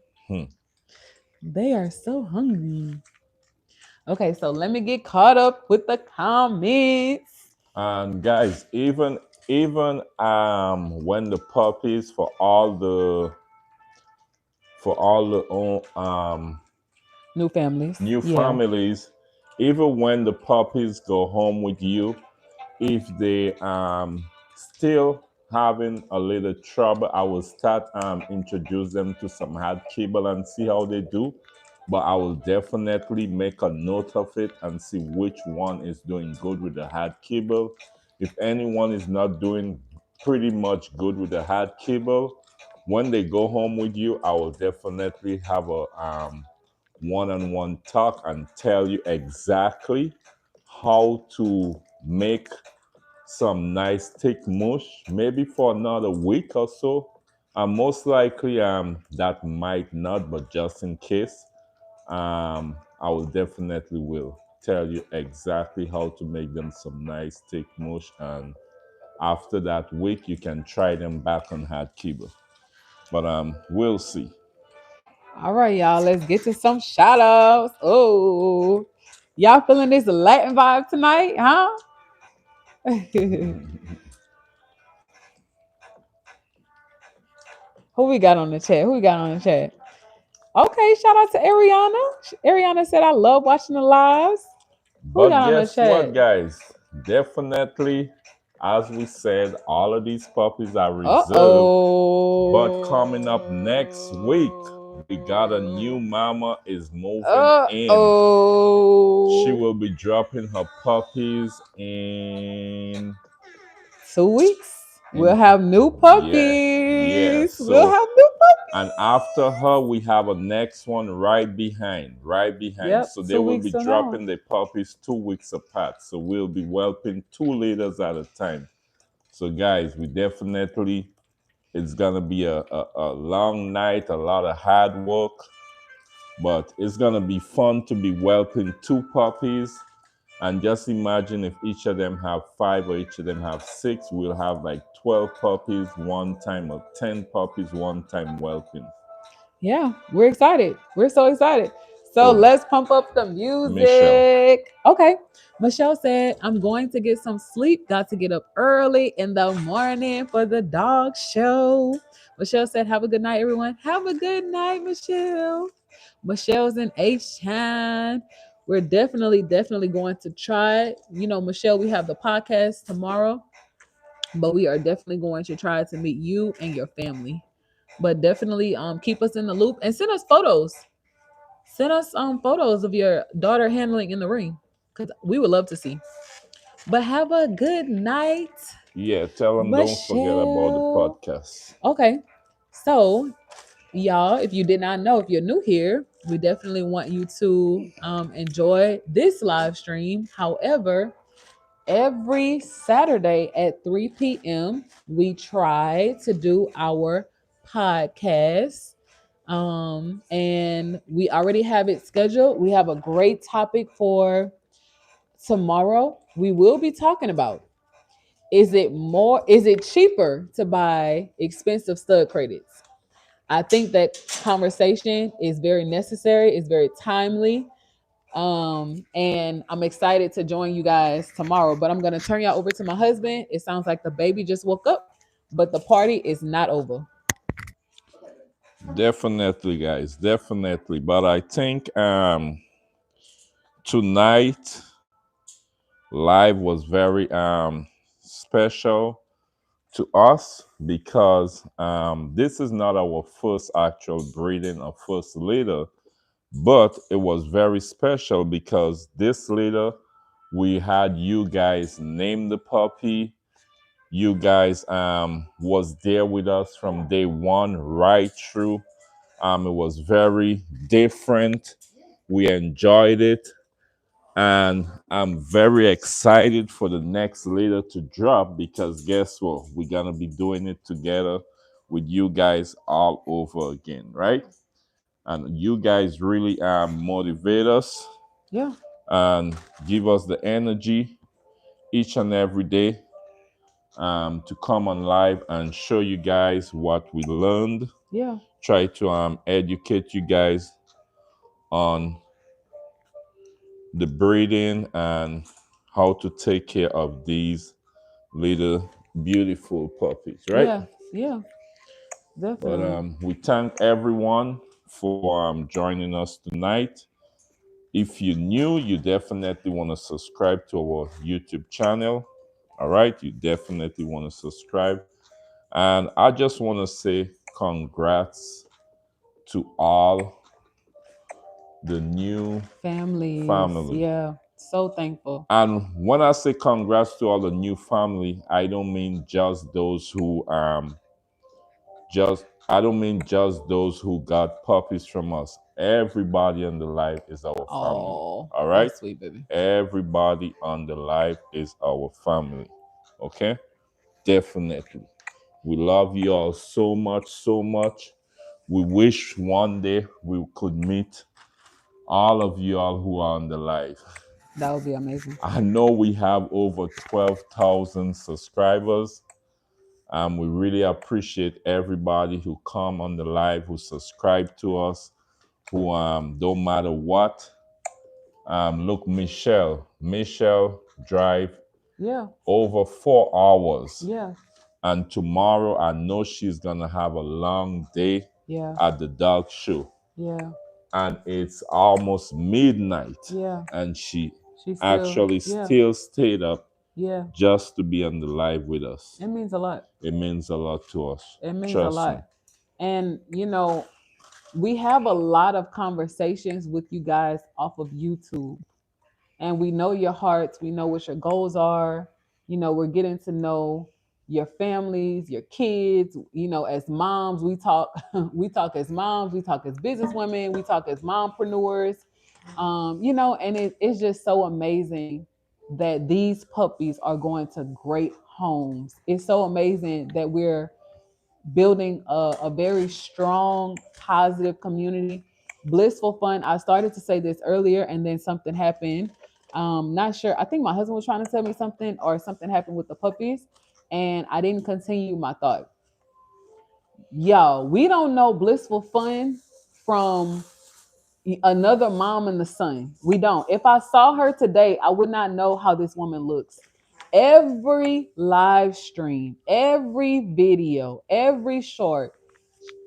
They are so hungry. Okay, so let me get caught up with the comments. And guys, even when the puppies for all the New families. new Yeah. families, even when the puppies go home with you, if they still having a little trouble, I will start introduce them to some hard kibble and see how they do. But I will definitely make a note of it and see which one is doing good with the hard kibble. If anyone is not doing pretty much good with the hard kibble, when they go home with you, I will definitely have a one-on-one talk and tell you exactly how to make some nice thick mush, maybe for another week or so. And most likely that might not, but just in case, I will definitely will tell you exactly how to make them some nice thick mush. And after that week, you can try them back on hard kibble. But we'll see. All right, y'all. Let's get to some shout outs. Oh, y'all feeling this Latin vibe tonight, huh? Who we got on the chat? Who we got on the chat? Okay, shout out to Ariana. Ariana said, I love watching the lives. Who we But got on the guess what, chat? guys? Definitely, as we said, all of these puppies are reserved. Uh-oh. But coming up next week, we got a new mama is moving in. Uh-oh. She will be dropping her puppies in 2 weeks. We'll have new puppies. Yeah. We'll have new puppies. And after her, we have a next one right behind. Yep, So 2 they will weeks be from dropping now. the puppies 2 weeks apart. So we'll be whelping 2 litters at a time. So guys, we definitely, it's gonna be a long night, a lot of hard work, but it's gonna be fun to be whelping 2 puppies. And just imagine if each of them have 5 or each of them have 6, we'll have like 12 puppies one time or 10 puppies one time whelping. Yeah, we're excited. We're so excited. So Oh, let's pump up the music. Michelle. Okay. Michelle said, I'm going to get some sleep. Got to get up early in the morning for the dog show. Michelle said, have a good night, everyone. Have a good night, Michelle. Michelle's in H-Town. We're definitely going to try it. You know, Michelle, we have the podcast tomorrow, but we are definitely going to try to meet you and your family. But definitely keep us in the loop and send us photos. Send us photos of your daughter handling in the ring, because we would love to see. But have a good night, Yeah, tell them don't forget about the Michelle. podcast. Okay, so y'all, if you did not know, if you're new here, we definitely want you to enjoy this live stream. However, every Saturday at 3 p.m., we try to do our podcast. And we already have it scheduled. We have a great topic for tomorrow. We will be talking about, is it cheaper to buy expensive stud credits? I think that conversation is very necessary, it's very timely. And I'm excited to join you guys tomorrow. But I'm gonna turn y'all over to my husband. It sounds like the baby just woke up, but the party is not over. Definitely, guys, definitely. But I think tonight live was very special to us because this is not our first actual breeding or first litter, but it was very special because this litter we had you guys name the puppy. You guys was there with us from day one right through. It was very different. We enjoyed it, and I'm very excited for the next litter to drop because guess what? We're gonna be doing it together with you guys all over again, right? And you guys really motivate us Yeah, and give us the energy each and every day to come on live and show you guys what we learned. yeah, Try to educate you guys on the breeding and how to take care of these little beautiful puppies, right? yeah, yeah, But definitely. we thank everyone for joining us tonight. If you're new, you definitely want to subscribe to our YouTube channel. All right, you definitely want to subscribe. And I just want to say congrats to all the new Families, family. yeah, so thankful. And when I say congrats to all the new family, I don't mean just those who just I don't mean just those who got puppies from us. Everybody on the live is our family. Oh, All right? that's sweet, baby. Everybody on the live is our family. Okay? Definitely. We love you all so much, so much. We wish one day we could meet all of you all who are on the live. That would be amazing. I know we have over 12,000 subscribers. We really appreciate everybody who come on the live, who subscribe to us, who don't matter what. Look, Michelle drive Yeah, over 4 hours. yeah, And tomorrow, I know she's gonna have a long day yeah, at the dog show. yeah, And it's almost midnight. yeah. And she She's still, actually yeah, still stayed up yeah. just to be on the live with us. It means a lot. It means a lot to us. It means a Trust me. lot. And, we have a lot of conversations with you guys off of YouTube. And we know your hearts. We know what your goals are. We're getting to know your families, your kids. As moms, we talk, we talk as moms, we talk as businesswomen, we talk as mompreneurs. And it's just so amazing that these puppies are going to great homes. It's so amazing that we're building a very strong, positive community. Blissful fun. I started to say this earlier, and then something happened. Not sure. I think my husband was trying to tell me something, or something happened with the puppies, and I didn't continue my thought. Yo, we don't know blissful fun from another mom and the son. We don't. If I saw her today, I would not know how this woman looks. Every live stream, every video, every short,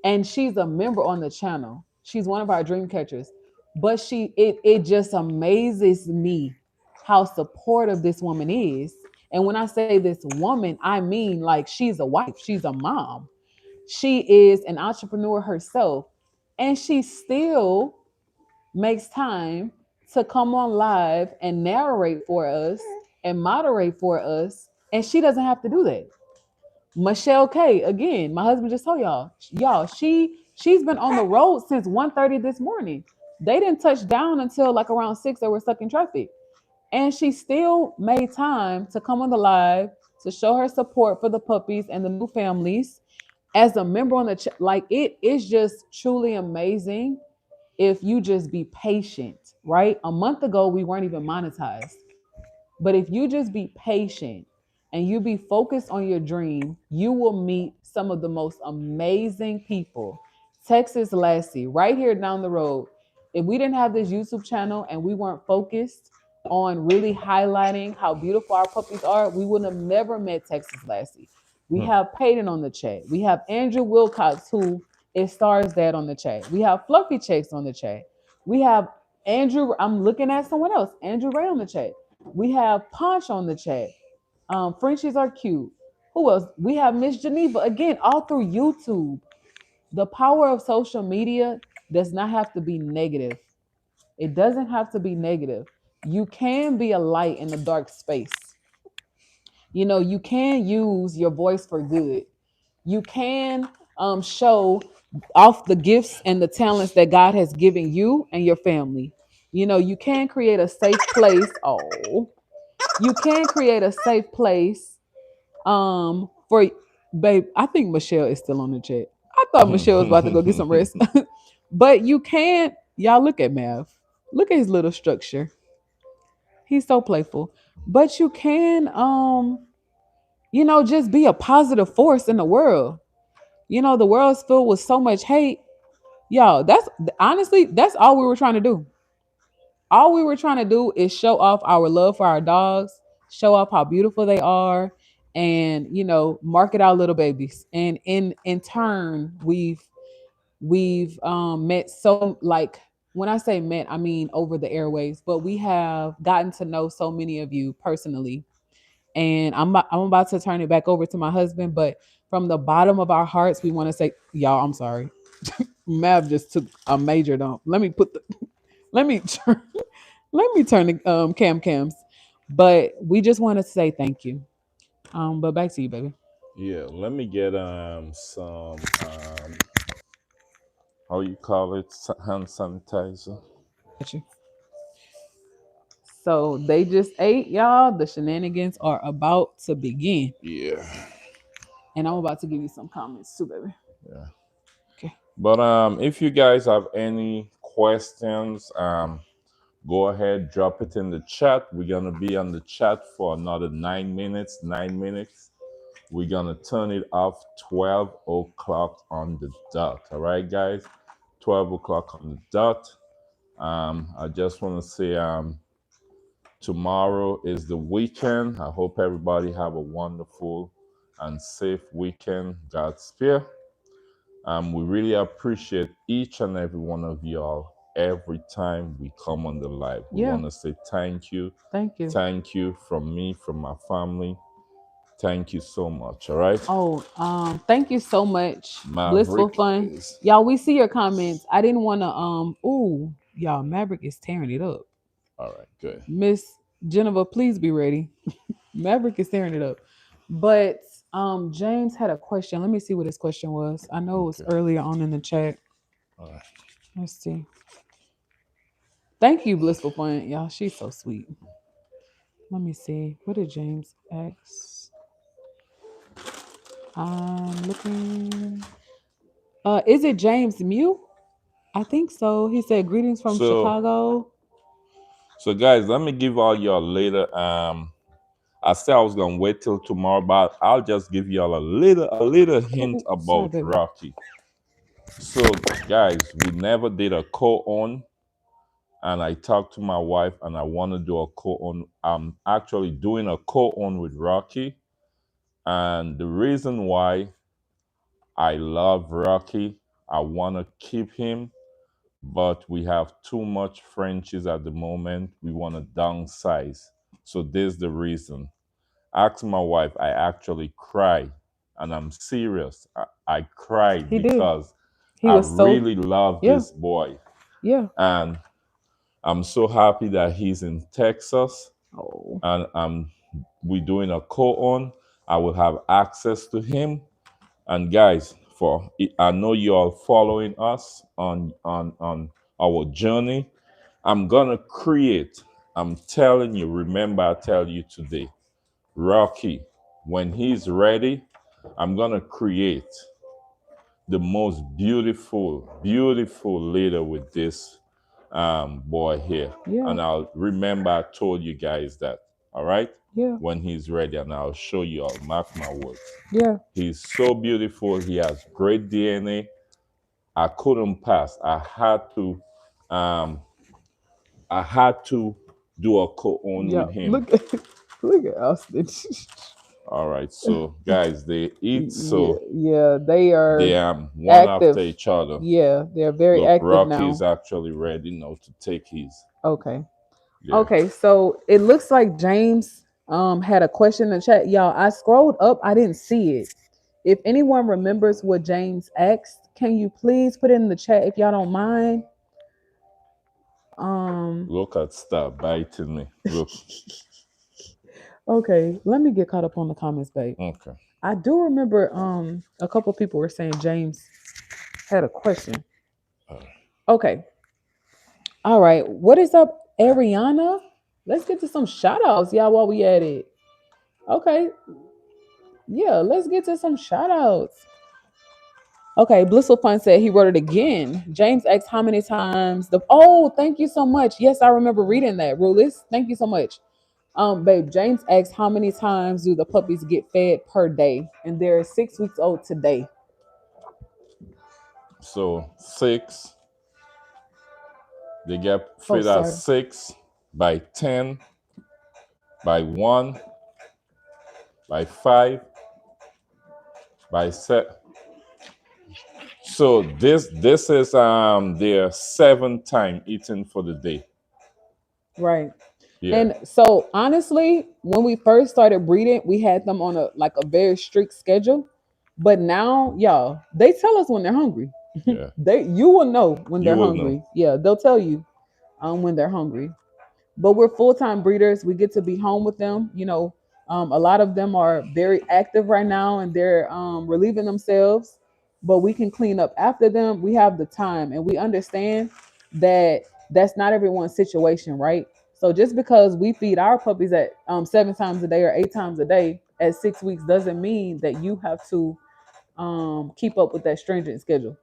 and she's a member on the channel. She's one of our dream catchers. But it just amazes me how supportive this woman is. And when I say this woman, I mean like she's a wife, she's a mom. She is an entrepreneur herself, and she still makes time to come on live and narrate for us and moderate for us. And she doesn't have to do that. Michelle K, again, my husband just told y'all, she's been on the road since 1:30 this morning. They didn't touch down until like around 6. They were stuck in traffic. And she still made time to come on the live to show her support for the puppies and the new families as a member on the like it is just truly amazing if you just be patient, right? A month ago we weren't even monetized. But if you just be patient and you be focused on your dream, you will meet some of the most amazing people. Texas Lassie, right here down the road. If we didn't have this YouTube channel and we weren't focused on really highlighting how beautiful our puppies are, we would have never met Texas Lassie. We Hmm. have Peyton on the chat. We have Andrew Wilcox, who is Star's dad on the chat. We have Fluffy Chase on the chat. We have Andrew, I'm looking at someone else, Andrew Ray on the chat. We have Punch on the chat. Frenchies are cute. Who else? We have Miss Geneva. Again, all through YouTube. The power of social media does not have to be negative. It doesn't have to be negative. You can be a light in the dark space. You know, you can use your voice for good. You can show off the gifts and the talents that God has given you and your family. You know, you can create a safe place. Oh, you can create a safe place for babe. I think Michelle is still on the chat. I thought Michelle was about to go get some rest. But you can't, y'all look at Mav. Look at his little structure. He's so playful. But you can you know, just be a positive force in the world. You know, the world's filled with so much hate. Y'all, that's honestly, that's all we were trying to do. All we were trying to do is show off our love for our dogs, show off how beautiful they are, and you know, market our little babies. And in turn, we've met so like when I say met, I mean over the airways, but we have gotten to know so many of you personally. And I'm about to turn it back over to my husband, but from the bottom of our hearts, we want to say, y'all, I'm sorry. Mav just took a major dump. Let me turn let me turn the cams. But we just want to say thank you. But back to you, baby. Yeah, let me get some how you call it, hand sanitizer. Got you. So they just ate, y'all. The shenanigans are about to begin. Yeah, And I'm about to give you some comments too, baby. yeah. Okay. But if you guys have any questions, go ahead, drop it in the chat. We're gonna be on the chat for another 9 minutes. 9 minutes. We're gonna turn it off 12 o'clock on the dot. All right, guys, 12 o'clock on the dot. I just want to say, tomorrow is the weekend. I hope everybody have a wonderful and safe weekend. Godspeed. We really appreciate each and every one of y'all every time we come on the live. We Yeah. want to say thank you. Thank you. Thank you from me, from my family. Thank you so much. All right. Oh, thank you so much. Blissful Maverick fun. is Y'all, we see your comments. I didn't want to ooh, y'all, Maverick is tearing it up. all right. Good. Miss Geneva, please be ready. Maverick is tearing it up. But James had a question. Let me see what his question was. I know it was Okay. earlier on in the chat. All right. Let's see. Thank you, Blissful Fun. Y'all, she's so sweet. Let me see. What did James ask? I'm looking. Is it James Mew? I think so. He said greetings from So, Chicago. guys, let me give all y'all later. I said I was gonna wait till tomorrow, but I'll just give y'all a little hint Sorry, about baby. Rocky. So, guys, we never did a co-own, and I talked to my wife, and I want to do a co-own. I'm actually doing a co-own with Rocky, and the reason why I love Rocky, I want to keep him, but we have too much Frenchies at the moment. We want to downsize. So this is the reason. Ask my wife, I actually cry, and I'm serious. I cried He did. because He I was so really love yeah, this boy. yeah. And I'm so happy that he's in Texas, Oh, and we're doing a co-own. I will have access to him. And guys, I know you all following us on our journey. I'm gonna create. I'm telling you. Remember, I tell you today, Rocky, when he's ready, I'm gonna create the most beautiful leader with this boy here. yeah, And I'll remember I told you guys that. All right, yeah, when he's ready, and I'll show you. I'll mark my words. yeah, He's so beautiful. He has great DNA. I couldn't pass. Um, I had to do a co-own yeah. with him. Look at look at Austin. All right, so guys, they eat Yeah, so yeah. They they are are one after active. each other. Yeah, they're very Look, active Rocky is now. actually ready now to take his. Okay. Yeah. Okay, so it looks like James had a question in the chat. Y'all, I scrolled up, I didn't see it. If anyone remembers what James asked, can you please put it in the chat if y'all don't mind? Um Look at Star biting me. Look. okay, let me get caught up on the comments, babe. Okay. I do remember a couple people were saying James had a question. Uh, Okay. All right. What is up, Ariana? Let's get to some shout outs, y'all, while we at it. Okay. Yeah, let's get to some shout outs. Okay, Blissful Fun said he wrote it again. James asked how many times the thank you so much. Yes, I remember reading that. Rulis, thank you so much. Babe, James asked how many times do the puppies get fed per day? And they're 6 weeks old today. so 6, they get Oh, fed at sorry. 6, by 10, by 1, by 5, by 7. So this is their 7th time eating for the day. Right. Yeah. And so honestly, when we first started breeding, we had them on a very strict schedule. But now, y'all, they tell us when they're hungry. Yeah. You will know when You they're will know. hungry. Yeah, they'll tell you when they're hungry. But we're full-time breeders. We get to be home with them. A lot of them are very active right now and they're relieving themselves, but we can clean up after them. We have the time and we understand that that's not everyone's situation, right? So just because we feed our puppies at 7 times a day or 8 times a day at 6 weeks doesn't mean that you have to keep up with that stringent schedule.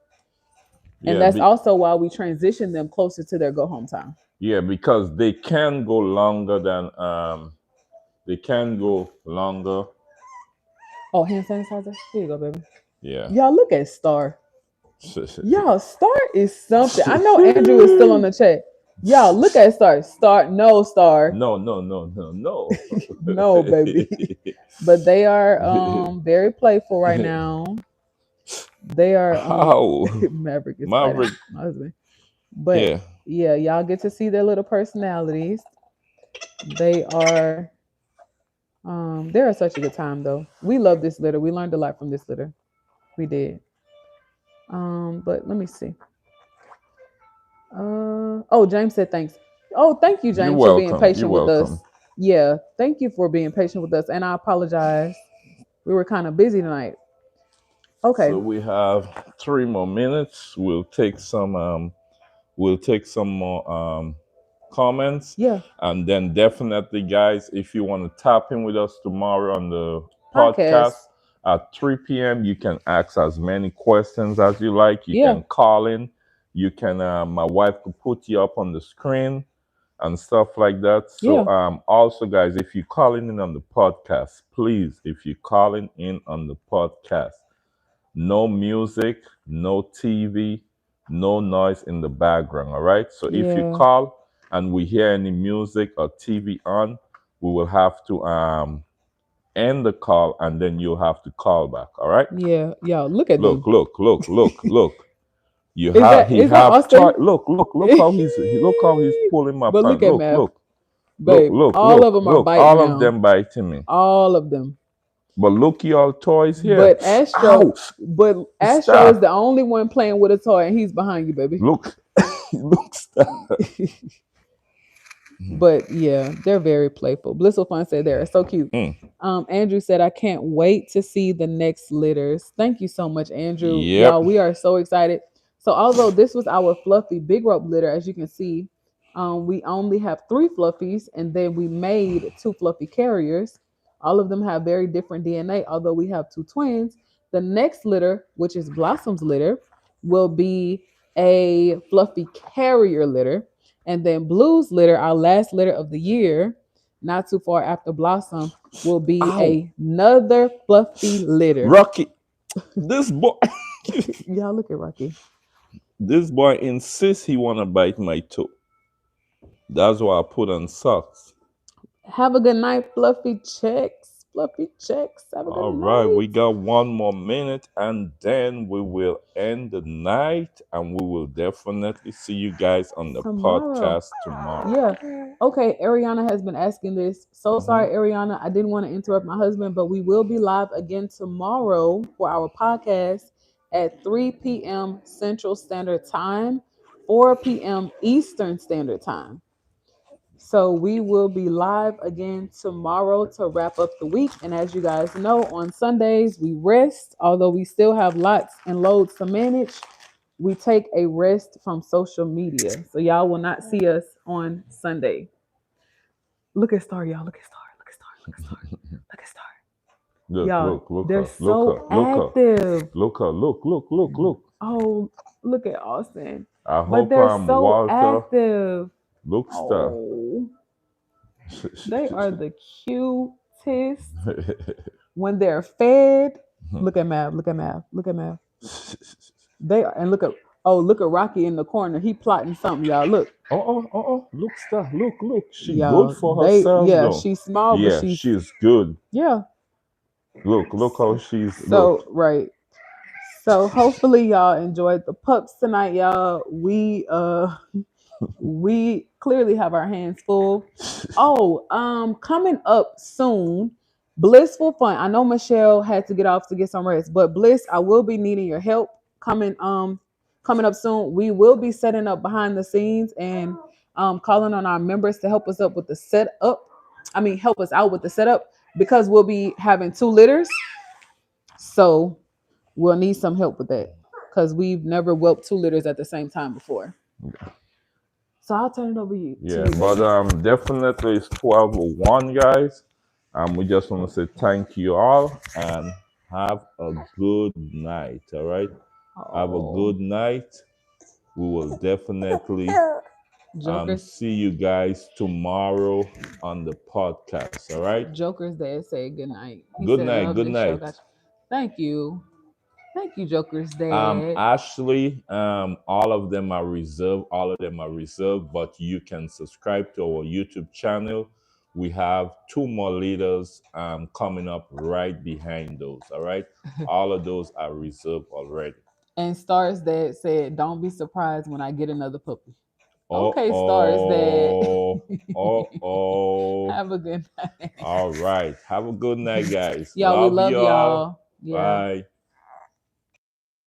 And Yeah, that's also why we transition them closer to their go home time. yeah, because they can go longer than they can go longer. Oh, hand sanitizer. Here you go, baby. Yeah. Y'all look at Star. Y'all, Star is something. I know Andrew is still on the chat. Y'all, look at Star. Star, no Star. No, no, no, no, no. No, baby. But they are very playful right now. They are How? Maverick is fighting Maverick. my husband. But Yeah. yeah, y'all get to see their little personalities. They are they're such a good time though. We love this litter. We learned a lot from this litter. We did. But let me see. James said thanks. Oh, thank you, You're James, for being welcome. You're patient with us. welcome. Yeah, thank you for being patient with us. And I apologize. We were kind of busy tonight. Okay. So we have 3 more minutes. We'll take some more comments. Yeah. And then definitely, guys, if you want to tap in with us tomorrow on the Podcast. podcast at 3 p.m., you can ask as many questions as you like. You Yeah. can call in. You can my wife could put you up on the screen and stuff like that. So Yeah. also, guys, if you're calling in on the podcast, please, if you're calling in on the podcast, no music, no TV, no noise in the background. All right. So if you Yeah. call and we hear any music or TV on, we will have to end the call and then you'll have to call back. All right. Yeah. Y'all, look at them. Look. You Is have that he is that have Austin? look how he's pulling my But pants. look at Mav. Look. Babe, all of them are biting All now. of them biting me. All of them. But look, y'all toys here. But Astro, Ow! but Astro is Stop. the only one playing with a toy, and he's behind you, baby. Look. Look, stop. But yeah, they're very playful. Blissful Fun said they're so cute. Mm. Andrew said, I can't wait to see the next litters. Thank you so much, Andrew. Yep. Y'all, we are so excited. So, although this was our fluffy big rope litter, as you can see, we only have 3 fluffies, and then we made 2 fluffy carriers. All of them have very different DNA, although we have 2 twins. The next litter, which is Blossom's litter, will be a fluffy carrier litter. And then Blue's litter, our last litter of the year, not too far after Blossom, will be Ow. another fluffy litter. Rocky. This boy. Y'all look at Rocky. This boy insists he wanna bite my toe. That's why I put on socks. Have a good night, Fluffy Checks. Fluffy Checks. Have a All good right, night. we got 1 more minute and then we will end the night and we will definitely see you guys on the Tomorrow. podcast tomorrow. Yeah. Okay, Ariana has been asking this. So sorry, Ariana. I didn't want to interrupt my husband, but we will be live again tomorrow for our podcast at 3 p.m. Central Standard Time, 4 p.m. Eastern Standard Time. So we will be live again tomorrow to wrap up the week. And as you guys know, on Sundays we rest, although we still have lots and loads to manage. We take a rest from social media. So y'all will not see us on Sunday. Look at Star, y'all. Look at Star. Look at Star. Look at Star. Look at Star. Look, Y'all, look they're her, so look her, active. look her, look. Oh, look at Austin. I But hope they're I'm so Walter. active. Look, stuff. Oh, they are the cutest. When they're fed, look at Mav. Look at Mav. Look at Mav. They are, and look at Rocky in the corner. He plotting something, y'all. Look. Look, stuff. Look. She Y'all, good for herself, yeah, though. she's small, Yeah, but she's good. yeah. Look how she's So right. So hopefully y'all enjoyed the pups tonight, y'all. We clearly have our hands full. Oh, coming up soon, Blissful Fun. I know Michelle had to get off to get some rest, but Bliss, I will be needing your help coming up soon. We will be setting up behind the scenes and calling on our members to help us up with the setup. I mean, help us out with the setup because we'll be having 2 litters. So we'll need some help with that because we've never whelped 2 litters at the same time before. So I'll turn it over to you. Yeah, but definitely it's 12:01, guys. We just want to say thank you all and have a good night. All right, have a good night. We will definitely see you guys tomorrow on the podcast. All right. Joker's dad said good night. Good night. Good night. Thank you. Thank you, Joker's dad. Ashley, all of them are reserved. But you can subscribe to our YouTube channel. We have 2 more leaders coming up right behind those. All right. All of those are reserved already. And Star's dad said, "Don't be surprised when I get another puppy." Okay, Star's dad. Have a good night. All right. Have a good night, guys. Y'all, we love y'all. Yeah. Bye.